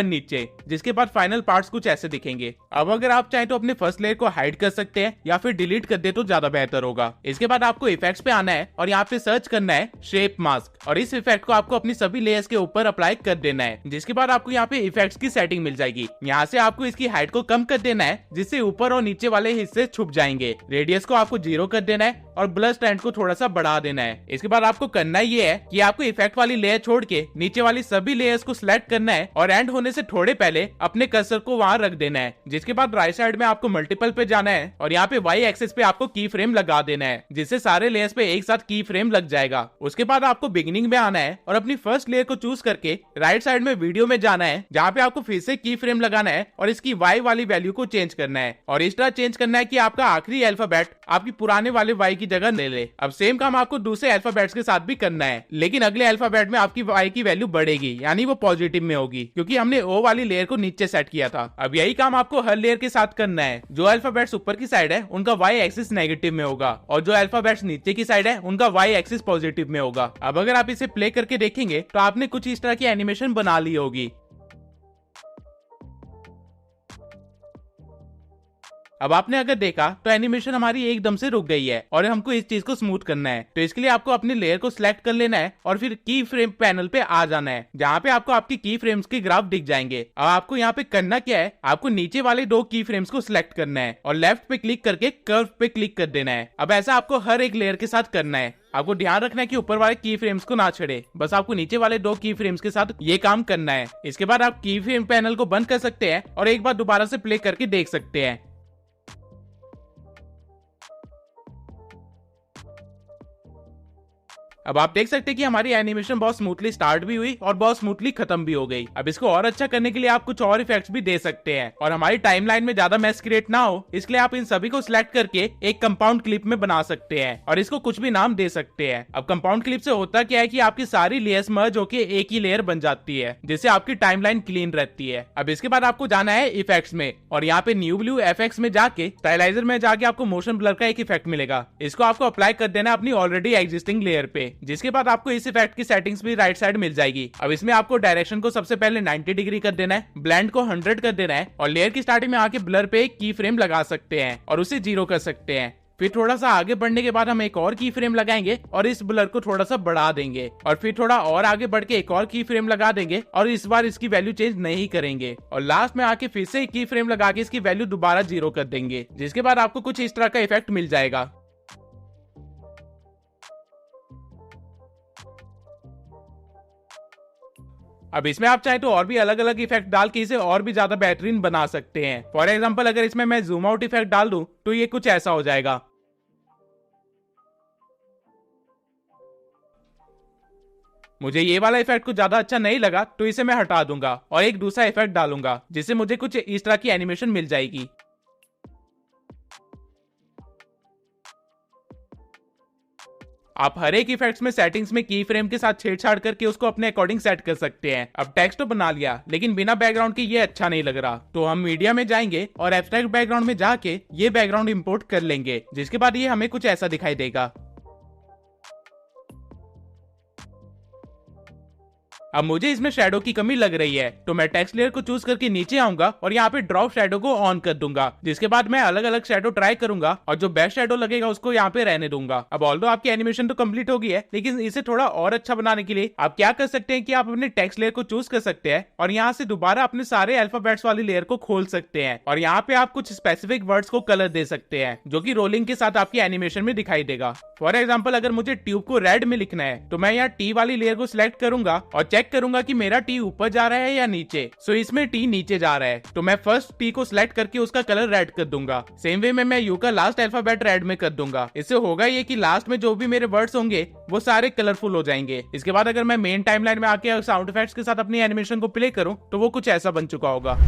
[SPEAKER 1] नीचे, जिसके बाद फाइनल पार्ट्स कुछ ऐसे दिखेंगे। अब अगर आप चाहें तो अपने फर्स्ट लेयर को हाइड कर सकते हैं या फिर डिलीट कर दे तो ज्यादा बेहतर होगा। इसके बाद आपको इफेक्ट्स पे आना है और यहाँ पे सर्च करना है शेप मास्क और इस इफेक्ट को आपको अपनी सभी लेयर्स के ऊपर अप्लाई कर देना है। जिसके बाद आपको यहाँ पे इफेक्ट्स की सेटिंग मिल जाएगी। यहाँ से आपको इसकी हाइट को कम कर देना है, जिससे ऊपर और नीचे वाले हिस्से छुप जाएंगे। रेडियस को आपको 0 कर देना है और ब्लर स्ट्रेंथ को थोड़ा सा बढ़ा देना है। इसके बाद आपको करना ये है कि आपको इफेक्ट वाली लेयर छोड़ के नीचे वाली सभी लेयर्स को सिलेक्ट करना है और एंड होने से थोड़े पहले अपने कर्सर को वहां रख देना है। जिसके बाद राइट साइड में आपको मल्टीपल पे जाना है और यहाँ पे Y एक्सिस पे आपको की फ्रेम लगा देना है, जिससे सारे लेयर्स पे एक साथ की फ्रेम लग जाएगा। उसके बाद आपको बिगिनिंग में आना है और अपनी फर्स्ट लेयर को चूज करके राइट साइड में वीडियो में जाना है, जहाँ पे आपको फिर से की फ्रेम लगाना है और इसकी Y वाली वैल्यू को चेंज करना है और इस तरह चेंज करना है कि आपका आखिरी अल्फाबेट आपकी पुराने वाले Y की जगह ले ले। अब सेम काम आपको दूसरे अल्फाबेट्स के साथ भी करना है, लेकिन अगले अल्फाबेट में आपकी Y की वैल्यू बढ़ेगी, यानी वो पॉजिटिव में होगी, क्योंकि हमने O वाली लेयर को नीचे सेट किया था। अब यही काम आपको हर लेयर के साथ करना है। जो अल्फाबेट्स ऊपर की साइड है उनका Y एक्सिस नेगेटिव में होगा और जो अल्फाबेट्स नीचे की साइड है उनका Y एक्सिस पॉजिटिव में होगा। अब अगर आप इसे प्ले करके देखेंगे तो आपने कुछ इस तरह की एनिमेशन बना ली होगी। अब आपने अगर देखा तो एनिमेशन हमारी एकदम से रुक गई है और हमको इस चीज को स्मूथ करना है। तो इसके लिए आपको अपनी लेयर को सिलेक्ट कर लेना है और फिर की फ्रेम पैनल पे आ जाना है, जहाँ पे आपको आपकी की फ्रेम्स के ग्राफ दिख जाएंगे। अब आपको यहाँ पे करना क्या है, आपको नीचे वाले 2 की फ्रेम्स को सिलेक्ट करना है और लेफ्ट पे क्लिक करके कर्व पे क्लिक कर देना है। अब ऐसा आपको हर एक लेयर के साथ करना है। आपको ध्यान रखना है कि ऊपर वाले की फ्रेम्स को ना छेड़े, बस आपको नीचे वाले 2 की फ्रेम्स के साथ ये काम करना है। इसके बाद आप की फ्रेम पैनल को बंद कर सकते हैं और एक बार दोबारा से प्ले करके देख सकते हैं। अब आप देख सकते हैं कि हमारी एनिमेशन बहुत स्मूथली स्टार्ट भी हुई और बहुत स्मूथली खत्म भी हो गई। अब इसको और अच्छा करने के लिए आप कुछ और इफेक्ट्स भी दे सकते हैं और हमारी टाइमलाइन में ज्यादा मैस क्रिएट ना हो, इसलिए आप इन सभी को सिलेक्ट करके एक कंपाउंड क्लिप में बना सकते हैं और इसको कुछ भी नाम दे सकते हैं। अब कंपाउंड क्लिप से होता क्या है कि आपकी सारी लेयर्स मर्ज होके एक ही लेयर बन जाती है, जिससे आपकी टाइमलाइन क्लीन रहती है। अब इसके बाद आपको जाना है इफेक्ट्स में और यहाँ पे न्यू ब्लू एफएक्स में जाके स्टाइलाइजर में जाके आपको मोशन ब्लर का एक इफेक्ट मिलेगा। इसको आपको अप्लाई कर देना अपनी ऑलरेडी एग्जिस्टिंग लेयर पे, जिसके बाद आपको इस इफेक्ट की सेटिंग्स भी राइट साइड मिल जाएगी। अब इसमें आपको डायरेक्शन को सबसे पहले 90 डिग्री कर देना है, ब्लेंड को 100 कर देना है और लेयर की स्टार्टिंग में आके ब्लर पे एक की फ्रेम लगा सकते हैं और उसे 0 कर सकते हैं। फिर थोड़ा सा आगे बढ़ने के बाद हम एक और की फ्रेम लगाएंगे और इस ब्लर को थोड़ा सा बढ़ा देंगे और फिर थोड़ा और आगे बढ़ के एक और की फ्रेम लगा देंगे और इस बार इसकी वैल्यू चेंज नहीं करेंगे और लास्ट में आके फिर से की फ्रेम लगा के इसकी वैल्यू दोबारा 0 कर देंगे, जिसके बाद आपको कुछ इस तरह का इफेक्ट मिल जाएगा। अब इसमें आप चाहे तो और भी अलग अलग इफेक्ट डाल के इसे और भी ज्यादा बेहतरीन बना सकते हैं। फॉर एग्जाम्पल अगर इसमें मैं जूम आउट इफेक्ट डाल दूं तो ये कुछ ऐसा हो जाएगा। मुझे ये वाला इफेक्ट कुछ ज्यादा अच्छा नहीं लगा तो इसे मैं हटा दूंगा और एक दूसरा इफेक्ट डालूंगा, जिससे मुझे कुछ इस तरह की एनिमेशन मिल जाएगी। आप हर एक इफेक्ट्स में सेटिंग्स में की फ्रेम के साथ छेड़छाड़ करके उसको अपने अकॉर्डिंग सेट कर सकते हैं। अब टेक्स्ट तो बना लिया लेकिन बिना बैकग्राउंड के ये अच्छा नहीं लग रहा, तो हम मीडिया में जाएंगे और एब्स्ट्रैक्ट बैकग्राउंड में जाके ये बैकग्राउंड इंपोर्ट कर लेंगे, जिसके बाद ये हमें कुछ ऐसा दिखाई देगा। अब मुझे इसमें शैडो की कमी लग रही है तो मैं टेक्स्ट लेयर को चूज करके नीचे आऊंगा और यहाँ पे ड्रॉप शैडो को ऑन कर दूंगा, जिसके बाद मैं अलग अलग शैडो ट्राई करूंगा और जो बेस्ट शैडो लगेगा उसको यहाँ पे रहने दूंगा। अब ऑल्दो आपकी एनिमेशन तो कंप्लीट हो गई है, लेकिन इसे थोड़ा और अच्छा बनाने के लिए आप क्या कर सकते हैं कि आप अपने टेक्स्ट लेयर को चूज कर सकते हैं और यहाँ से दोबारा अपने सारे अल्फाबेट्स वाली लेयर को खोल सकते हैं और यहाँ पे आप कुछ स्पेसिफिक वर्ड्स को कलर दे सकते हैं जो कि रोलिंग के साथ आपकी एनिमेशन में दिखाई देगा। फॉर एग्जाम्पल अगर मुझे ट्यूब को रेड में लिखना है तो मैं यहाँ टी वाली लेयर को सिलेक्ट करूंगा और चेक करूंगा कि मेरा टी ऊपर जा रहा है या नीचे। सो इसमें टी नीचे जा रहा है तो मैं फर्स्ट टी को सिलेक्ट करके उसका कलर रेड कर दूंगा। सेम वे में मैं यू का लास्ट अल्फाबेट रेड में कर दूंगा। इससे होगा ये कि लास्ट में जो भी मेरे वर्ड्स होंगे वो सारे कलरफुल हो जाएंगे। इसके बाद अगर मैं मेन टाइमलाइन में आके साउंड इफेक्ट्स के साथ अपनी एनिमेशन को प्ले करूं तो वो कुछ ऐसा बन चुका होगा।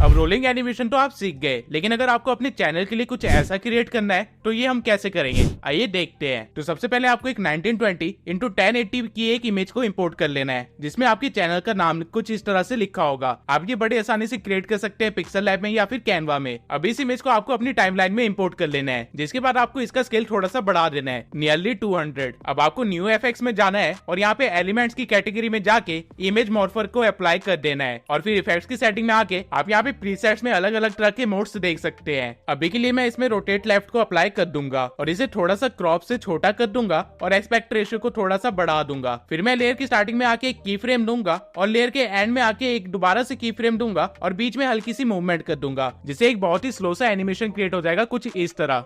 [SPEAKER 1] अब रोलिंग एनिमेशन तो आप सीख गए, लेकिन अगर आपको अपने चैनल के लिए कुछ ऐसा क्रिएट करना है तो ये हम कैसे करेंगे, आइए देखते हैं। तो सबसे पहले आपको एक 1920x1080 की एक इमेज को इंपोर्ट कर लेना है, जिसमें आपके चैनल का नाम कुछ इस तरह से लिखा होगा। आप ये बड़े आसानी से क्रिएट कर सकते हैं पिक्सल लैब में या फिर कैनवा में। अब इस इमेज को आपको अपनी टाइमलाइन में इंपोर्ट कर लेना है, जिसके बाद आपको इसका स्केल थोड़ा सा बढ़ा देना है, नियरली 200। अब आपको न्यू एफएक्स में जाना है और यहाँ पे एलिमेंट्स की कैटेगरी में जाके इमेज मॉर्फर को अप्लाई कर देना है और फिर इफेक्ट्स की सेटिंग में आके आप यहाँ पे प्रीसेट्स में अलग अलग तरह के मोड्स देख सकते हैं। अभी के लिए मैं इसमें रोटेट लेफ्ट को अप्लाई कर दूंगा और इसे थोड़ा सा क्रॉप से छोटा कर दूंगा और एस्पेक्ट रेशियो को थोड़ा सा बढ़ा दूंगा। फिर मैं लेयर की स्टार्टिंग में आके एक की फ्रेम दूंगा और लेयर के एंड में आके एक दोबारा से की फ्रेम दूंगा और बीच में हल्की सी मूवमेंट कर दूंगा, जिससे एक बहुत ही स्लो सा एनिमेशन क्रिएट हो जाएगा कुछ इस तरह।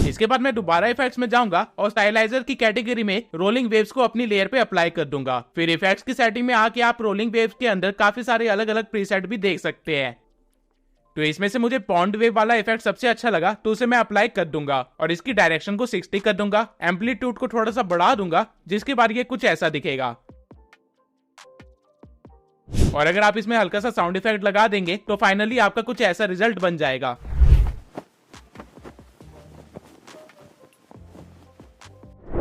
[SPEAKER 1] इसके बाद मैं दोबारा इफेक्ट्स में जाऊंगा और स्टाइलाइजर की कैटेगरी में रोलिंग वेव्स को अपनी लेयर पे अप्लाई कर दूंगा। फिर इफेक्ट्स की सेटिंग में आके आप रोलिंग वेव्स के अंदर काफी सारे अलग अलग प्रीसेट भी देख सकते हैं। तो इसमें से मुझे पॉन्ड वेव वाला इफेक्ट सबसे अच्छा लगा तो उसे मैं अप्लाई कर दूंगा और इसकी डायरेक्शन को 60 कर दूंगा, एम्पलीट्यूड को थोड़ा सा बढ़ा दूंगा, जिसके बाद ये कुछ ऐसा दिखेगा। और अगर आप इसमें हल्का सा साउंड इफेक्ट लगा देंगे तो फाइनली आपका कुछ ऐसा रिजल्ट बन जाएगा।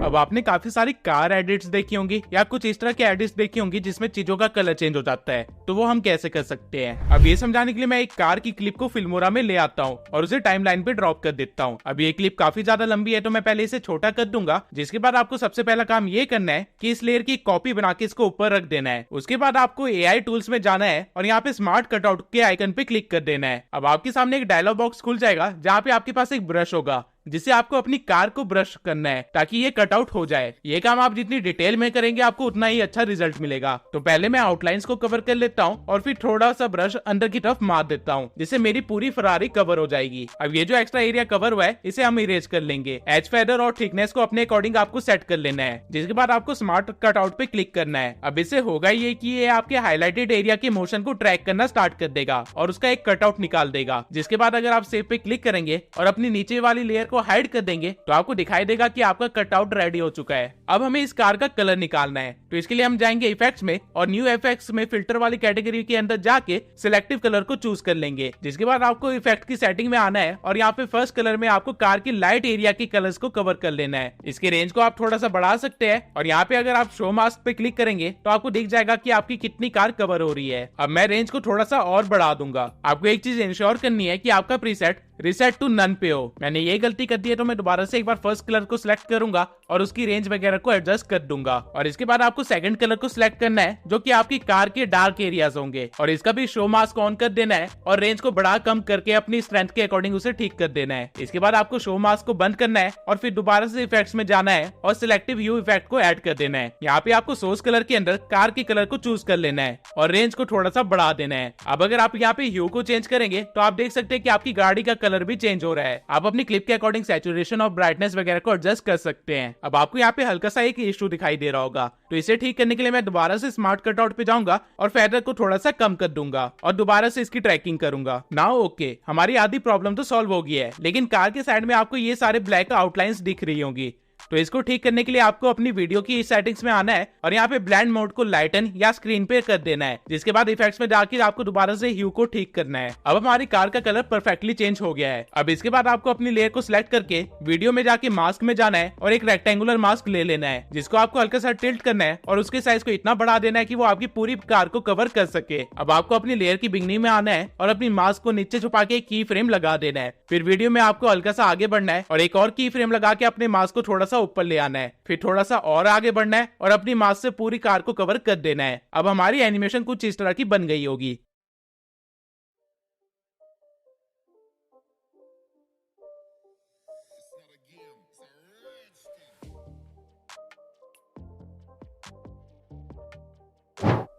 [SPEAKER 1] अब आपने काफी सारी कार एडिट्स देखी होंगी या कुछ इस तरह के एडिट्स देखी होंगी जिसमें चीजों का कलर चेंज हो जाता है, तो वो हम कैसे कर सकते हैं। अब ये समझाने के लिए मैं एक कार की क्लिप को फिल्मोरा में ले आता हूँ और उसे टाइमलाइन पे ड्रॉप कर देता हूँ। अब ये क्लिप काफी ज्यादा लंबी है तो मैं पहले इसे छोटा कर दूंगा, जिसके बाद आपको सबसे पहला काम ये करना है कि इस लेयर की कॉपी बना के इसको ऊपर रख देना है। उसके बाद आपको AI टूल्स में जाना है और यहाँ पे स्मार्ट कटआउट के आइकन पे क्लिक कर देना है। अब आपके सामने एक डायलॉग बॉक्स खुल जाएगा जहाँ पे आपके पास एक ब्रश होगा, जिससे आपको अपनी कार को ब्रश करना है ताकि ये कटआउट हो जाए। ये काम आप जितनी डिटेल में करेंगे आपको उतना ही अच्छा रिजल्ट मिलेगा। तो पहले मैं आउटलाइंस को कवर कर लेता हूँ और फिर थोड़ा सा ब्रश अंदर की तरफ मार देता हूँ, जिससे मेरी पूरी फरारी कवर हो जाएगी। अब ये जो एक्स्ट्रा एरिया कवर हुआ है इसे हम इरेज कर लेंगे। एज फेदर और थिकनेस को अपने अकॉर्डिंग आपको सेट कर लेना है, जिसके बाद आपको स्मार्ट कटआउट पे क्लिक करना है। अब इससे होगा ये कि ये आपके हाईलाइटेड एरिया के मोशन को ट्रैक करना स्टार्ट कर देगा और उसका एक कटआउट निकाल देगा। जिसके बाद अगर आप सेव पे क्लिक करेंगे और अपनी नीचे वाली लेयर को हाइड कर देंगे तो आपको दिखाई देगा कि आपका कटआउट रेडी हो चुका है। अब हमें इस कार का कलर निकालना है, तो इसके लिए हम जाएंगे इफेक्ट्स में और न्यू इफेक्ट्स में फिल्टर वाली कैटेगरी के अंदर जाके सिलेक्टिव कलर को चूज कर लेंगे। जिसके बाद आपको इफेक्ट की सेटिंग में आना है और यहाँ पे फर्स्ट कलर में आपको कार की लाइट एरिया के कलर्स को कवर कर लेना है। इसके रेंज को आप थोड़ा सा बढ़ा सकते हैं और यहाँ पे अगर आप शो मास्क पे क्लिक करेंगे तो आपको दिख जाएगा कि आपकी कितनी कार कवर हो रही है। अब मैं रेंज को थोड़ा सा और बढ़ा दूंगा। आपको एक चीज इंश्योर करनी है कि आपका प्रीसेट रिसेट टू नन पे हो। मैंने ये गलती कर दी है तो मैं दोबारा से एक बार फर्स्ट कलर को सिलेक्ट करूंगा और उसकी रेंज वगैरह को एडजस्ट कर दूंगा। और इसके बाद आपको सेकंड कलर को सिलेक्ट करना है जो कि आपकी कार के डार्क एरियाज होंगे और इसका भी शो मास्क ऑन कर देना है और रेंज को बढ़ा कम करके अपनी स्ट्रेंथ के अकॉर्डिंग उसे ठीक कर देना है। इसके बाद आपको शो मास्क को बंद करना है और फिर दोबारा से इफेक्ट्स में जाना है और सिलेक्टिव ह्यू इफेक्ट को ऐड कर देना है। यहाँ पे आपको सोर्स कलर के अंदर कार के कलर को चूज कर लेना है और रेंज को थोड़ा सा बढ़ा देना है। अब अगर आप यहाँ पे ह्यू को चेंज करेंगे तो आप देख सकते हैं कि आपकी गाड़ी का कलर भी चेंज हो रहा है। आप अपनी क्लिप के अकॉर्डिंग सैचुरेशन और ब्राइटनेस वगैरह को एडजस्ट कर सकते हैं। अब आपको यहाँ पे हल्का सा एक इशू दिखाई दे रहा होगा, तो इसे ठीक करने के लिए मैं दोबारा से स्मार्ट कटआउट पे जाऊंगा और फेदर को थोड़ा सा कम कर दूंगा और दोबारा से इसकी ट्रैकिंग करूंगा। नाउ ओके, हमारी आधी प्रॉब्लम तो सॉल्व हो गई है, लेकिन कार के साइड में आपको ये सारे ब्लैक आउटलाइंस दिख रही होंगी। तो इसको ठीक करने के लिए आपको अपनी वीडियो की सेटिंग्स में आना है और यहाँ पे ब्लेंड मोड को लाइटन या स्क्रीन पे कर देना है, जिसके बाद इफेक्ट्स में जाकर आपको दोबारा से ह्यू को ठीक करना है। अब हमारी कार का कलर परफेक्टली चेंज हो गया है। अब इसके बाद आपको अपनी लेयर को सिलेक्ट करके वीडियो में जाके मास्क में जाना है और एक रेक्टेंगुलर मास्क ले लेना है, जिसको आपको हल्का सा टिल्ट करना है और उसके साइज को इतना बढ़ा देना है कि वो आपकी पूरी कार को कवर कर सके। अब आपको अपनी लेयर की बिगनिंग में आना है और अपनी मास्क को नीचे छुपा के एक की फ्रेम लगा देना है। फिर वीडियो में आपको हल्का सा आगे बढ़ना है और एक और की फ्रेम लगा के अपने मास्क को थोड़ा सा ऊपर ले आना है। फिर थोड़ा सा और आगे बढ़ना है और अपनी मास्क से पूरी कार को कवर कर देना है। अब हमारी एनिमेशन कुछ इस तरह की बन गई होगी।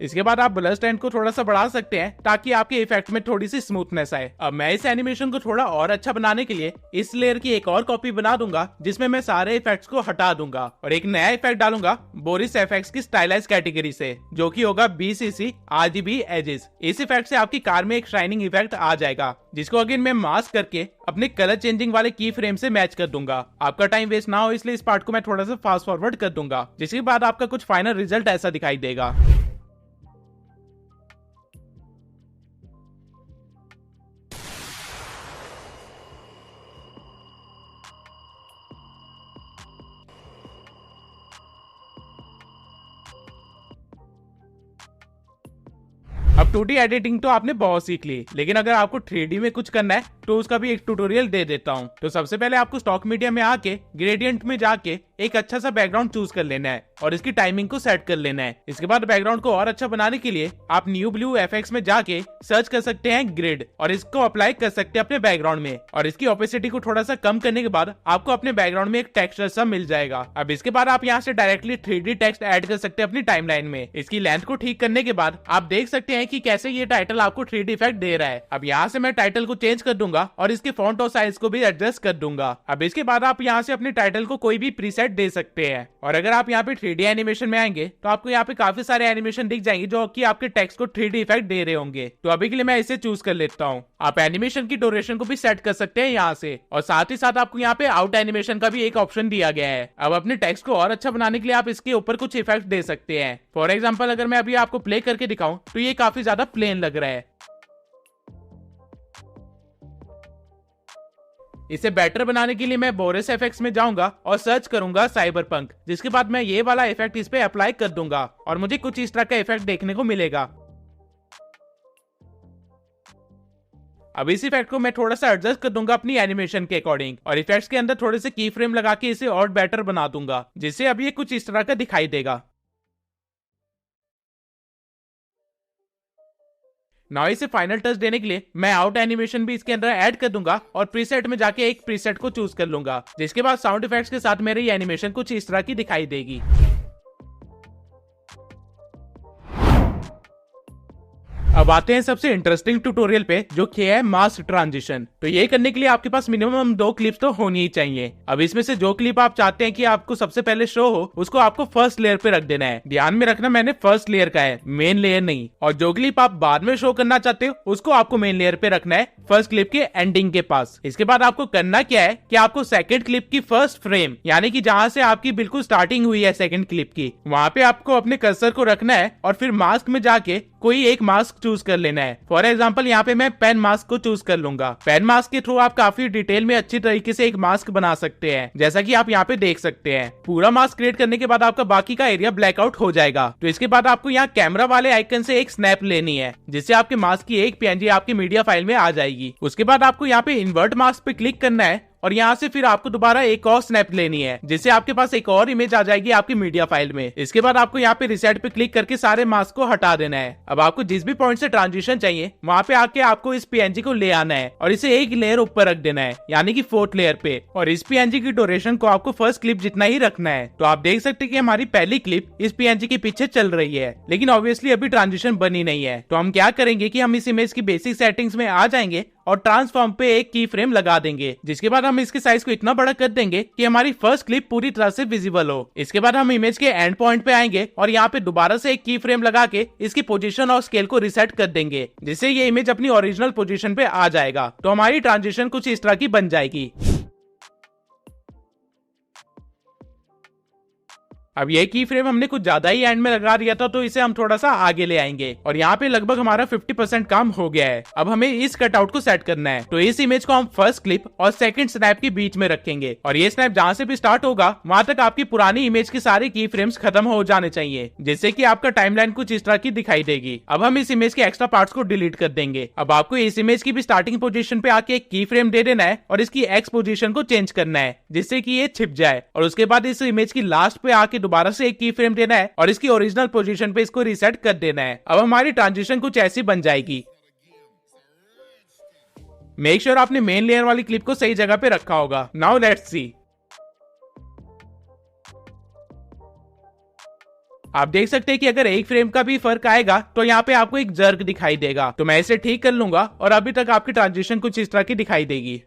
[SPEAKER 1] इसके बाद आप ब्लर स्ट्रेंथ को थोड़ा सा बढ़ा सकते हैं ताकि आपके इफेक्ट में थोड़ी सी स्मूथनेस आए। अब मैं इस एनिमेशन को थोड़ा और अच्छा बनाने के लिए इस लेयर की एक और कॉपी बना दूंगा, जिसमें मैं सारे इफेक्ट्स को हटा दूंगा और एक नया इफेक्ट डालूंगा बोरिस एफएक्स की स्टाइलाइज कैटेगरी से, जो कि होगा BCC RGB एजेस। इस इफेक्ट से आपकी कार में एक शाइनिंग इफेक्ट आ जाएगा, जिसको अगेन मैं मास्क करके अपने कलर चेंजिंग वाले की फ्रेम से मैच कर दूंगा। आपका टाइम वेस्ट ना हो इसलिए इस पार्ट को मैं थोड़ा सा फास्ट फॉरवर्ड कर दूंगा, जिसके बाद आपका कुछ फाइनल रिजल्ट ऐसा दिखाई देगा। अब 2D एडिटिंग तो आपने बहुत सीख ली, लेकिन अगर आपको 3D में कुछ करना है तो उसका भी एक ट्यूटोरियल दे देता हूँ। तो सबसे पहले आपको स्टॉक मीडिया में आके ग्रेडियंट में जाके एक अच्छा सा बैकग्राउंड चूज कर लेना है और इसकी टाइमिंग को सेट कर लेना है। इसके बाद बैकग्राउंड को और अच्छा बनाने के लिए आप न्यू ब्लू एफएक्स में जाके सर्च कर सकते हैं ग्रिड और इसको अप्लाई कर सकते हैं अपने बैकग्राउंड में, और इसकी ओपेसिटी को थोड़ा सा कम करने के बाद आपको अपने बैकग्राउंड में एक टेक्सचर सा मिल जाएगा। अब इसके बाद आप यहाँ से डायरेक्टली 3D टेक्स्ट ऐड कर सकते हैं अपनी टाइमलाइन में। इसकी लेंथ को ठीक करने के बाद आप देख सकते हैं कि कैसे ये टाइटल आपको 3D इफेक्ट दे रहा है। अब यहाँ से मैं टाइटल को चेंज कर दूंगा और इसके फॉन्ट और साइज को भी एडजस्ट कर दूंगा। अब इसके बाद आप यहाँ से अपने टाइटल को कोई भी प्रीसेट दे सकते हैं, और अगर आप यहाँ पे 3D एनिमेशन में आएंगे तो आपको यहाँ पे काफी सारे एनिमेशन दिख जाएंगे जो कि आपके टेक्स्ट को 3D इफेक्ट दे रहे होंगे। तो अभी के लिए मैं इसे चूज कर लेता हूँ। आप एनिमेशन की ड्यूरेशन को भी सेट कर सकते हैं यहाँ से, और साथ ही साथ आपको यहाँ पे आउट एनिमेशन का भी एक ऑप्शन दिया गया है। अब अपने टेक्स्ट को और अच्छा बनाने के लिए आप इसके ऊपर कुछ इफेक्ट दे सकते हैं। फॉर एग्जाम्पल अगर मैं अभी आपको प्ले करके दिखाऊं तो ये काफी ज्यादा प्लेन लग रहा है। इसे बेटर बनाने के लिए मैं बोरिस एफएक्स में जाऊंगा और सर्च करूंगा साइबरपंक, जिसके बाद मैं ये वाला इफेक्ट इस पे अप्लाई कर दूंगा और मुझे कुछ इस तरह का इफेक्ट देखने को मिलेगा। अब इस इफेक्ट को मैं थोड़ा सा एडजस्ट कर दूंगा अपनी एनिमेशन के अकॉर्डिंग, और इफेक्ट्स के अंदर थोड़े से की फ्रेम लगा के इसे और बेटर बना दूंगा, जिससे अब ये कुछ इस तरह का दिखाई देगा। नाउ इसे फाइनल टच देने के लिए मैं आउट एनिमेशन भी इसके अंदर ऐड कर दूंगा और प्रीसेट में जाके एक प्रीसेट को चूज कर लूंगा, जिसके बाद साउंड इफेक्ट्स के साथ मेरी एनिमेशन कुछ इस तरह की दिखाई देगी। अब आते हैं सबसे इंटरेस्टिंग ट्यूटोरियल पे, जो कि है मास्क ट्रांजिशन। तो ये करने के लिए आपके पास मिनिमम 2 क्लिप्स तो होनी ही चाहिए। अब इसमें से जो क्लिप आप चाहते हैं कि आपको सबसे पहले शो हो, उसको आपको फर्स्ट लेयर पे रख देना है। ध्यान में रखना मैंने फर्स्ट लेयर का है, मेन लेयर नहीं। और जो क्लिप आप बाद में शो करना चाहते हो उसको आपको मेन लेयर पे रखना है, फर्स्ट क्लिप के एंडिंग के पास। इसके बाद आपको करना क्या है कि आपको सेकंड क्लिप की फर्स्ट फ्रेम, यानी कि जहां से आपकी बिल्कुल स्टार्टिंग हुई है सेकंड क्लिप की, वहां पे आपको अपने कर्सर को रखना है और फिर मास्क में जाके कोई एक मास्क चूज कर लेना है। फॉर एग्जाम्पल यहाँ पे मैं पेन मास्क को चूज कर लूंगा। पेन मास्क के थ्रू आप काफी डिटेल में अच्छी तरीके से एक मास्क बना सकते हैं, जैसा कि आप यहाँ पे देख सकते हैं। पूरा मास्क क्रिएट करने के बाद आपका बाकी का एरिया ब्लैकआउट हो जाएगा। तो इसके बाद आपको यहाँ कैमरा वाले आइकन से एक स्नैप लेनी है, जिससे आपके मास्क की एक PNG आपकी मीडिया फाइल में आ जाएगी। उसके बाद आपको यहाँ पे इन्वर्ट मास्क पे क्लिक करना है और यहाँ से फिर आपको दोबारा एक और स्नैप लेनी है, जिससे आपके पास एक और इमेज आ जाएगी आपकी मीडिया फाइल में। इसके बाद आपको यहाँ पे रिसेट पे क्लिक करके सारे मास्क को हटा देना है। अब आपको जिस भी पॉइंट से ट्रांजिशन चाहिए वहाँ पे आके आपको इस PNG को ले आना है और इसे एक लेयर ऊपर रख देना है, यानी कि 4th लेयर पे। और इस PNG की ड्यूरेशन को आपको फर्स्ट क्लिप जितना ही रखना है। तो आप देख सकते हैं कि हमारी पहली क्लिप इस PNG के पीछे चल रही है, लेकिन ऑब्वियसली अभी ट्रांजिशन बनी नहीं है। तो हम क्या करेंगे कि हम इस इमेज की बेसिक सेटिंग्स में आ जाएंगे और ट्रांसफॉर्म पे एक की फ्रेम लगा देंगे, जिसके बाद हम इसके साइज को इतना बड़ा कर देंगे कि हमारी फर्स्ट क्लिप पूरी तरह से विजिबल हो। इसके बाद हम इमेज के एंड पॉइंट पे आएंगे और यहाँ पे दोबारा से एक की फ्रेम लगा के इसकी पोजीशन और स्केल को रिसेट कर देंगे, जिससे ये इमेज अपनी ओरिजिनल पोजीशन पे आ जाएगा। तो हमारी ट्रांजिशन कुछ इस तरह की बन जाएगी। अब ये की फ्रेम हमने कुछ ज्यादा ही एंड में लगा दिया था, तो इसे हम थोड़ा सा आगे ले आएंगे और यहाँ पे लगभग हमारा 50% काम हो गया है। अब हमें इस कटआउट को सेट करना है, तो इस इमेज को हम फर्स्ट क्लिप और सेकंड स्नैप के बीच में रखेंगे और ये स्नैप जहाँ से भी स्टार्ट होगा वहां तक आपकी पुरानी इमेज के सारे की फ्रेम्स खत्म हो जाने चाहिए, जिससे कि आपका टाइमलाइन कुछ इस तरह की दिखाई देगी। अब हम इस इमेज के एक्स्ट्रा पार्ट्स को डिलीट कर देंगे। अब आपको इस इमेज की भी स्टार्टिंग पोजीशन पे आके एक की फ्रेम दे देना है और इसकी एक्स पोजीशन को चेंज करना है, जिससे कि ये छिप जाए, और उसके बाद इस इमेज की लास्ट पे आके दोबारा से एक की फ्रेम देना है और इसकी ओरिजिनल पोजीशन पे इसको रीसेट कर देना है। अब हमारी ट्रांजिशन कुछ ऐसी बन जाएगी। मेक श्योर आपने मेन लेयर वाली क्लिप को सही जगह पे रखा होगा। Now let's see. आप देख सकते हैं कि अगर एक फ्रेम का भी फर्क आएगा तो यहाँ पे आपको एक जर्क दिखाई देगा, तो मैं इसे ठीक कर लूंगा और अभी तक आपकी ट्रांजिशन कुछ इस तरह की दिखाई देगी।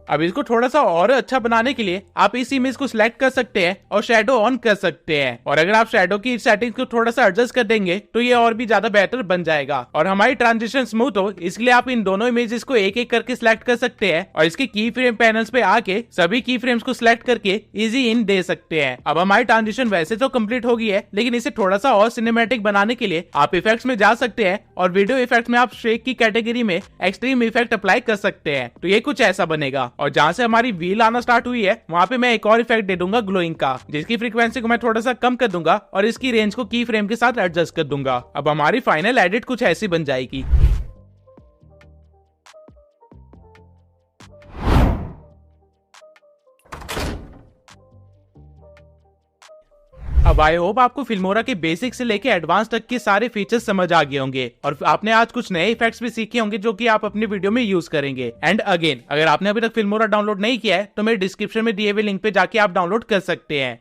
[SPEAKER 1] अब इसको थोड़ा सा और अच्छा बनाने के लिए आप इस इमेज को सिलेक्ट कर सकते हैं और शैडो ऑन कर सकते हैं, और अगर आप शैडो की सेटिंग्स को थोड़ा सा एडजस्ट कर देंगे तो ये और भी ज्यादा बेहतर बन जाएगा और हमारी ट्रांजिशन स्मूथ हो। इसलिए आप इन दोनों इमेजेस को एक एक करके सिलेक्ट कर सकते हैं और इसके की फ्रेम पैनल्स पे आके सभी की फ्रेम्स को सिलेक्ट करके इजी इन दे सकते हैं। अब हमारी ट्रांजिशन वैसे तो कंप्लीट हो गई है, लेकिन इसे थोड़ा सा और सिनेमैटिक बनाने के लिए आप इफेक्ट्स में जा सकते हैं और वीडियो इफेक्ट्स में आप शेक की कैटेगरी में एक्सट्रीम इफेक्ट अप्लाई कर सकते हैं। तो ये कुछ ऐसा बनेगा, और जहां से हमारी व्हील आना स्टार्ट हुई है वहां पे मैं एक और इफेक्ट दे दूंगा ग्लोइंग का, जिसकी फ्रीक्वेंसी को मैं थोड़ा सा कम कर दूंगा और इसकी रेंज को की फ्रेम के साथ एडजस्ट कर दूंगा। अब हमारी फाइनल एडिट कुछ ऐसी बन जाएगी। अब आई होप आपको फिल्मोरा के बेसिक से लेके एडवांस तक के सारे फीचर्स समझ आ गए होंगे और आपने आज कुछ नए इफेक्ट्स भी सीखे होंगे जो कि आप अपनी वीडियो में यूज करेंगे। एंड अगेन, अगर आपने अभी तक फिल्मोरा डाउनलोड नहीं किया है तो मेरे डिस्क्रिप्शन में दिए हुए लिंक पे जाके आप डाउनलोड कर सकते हैं।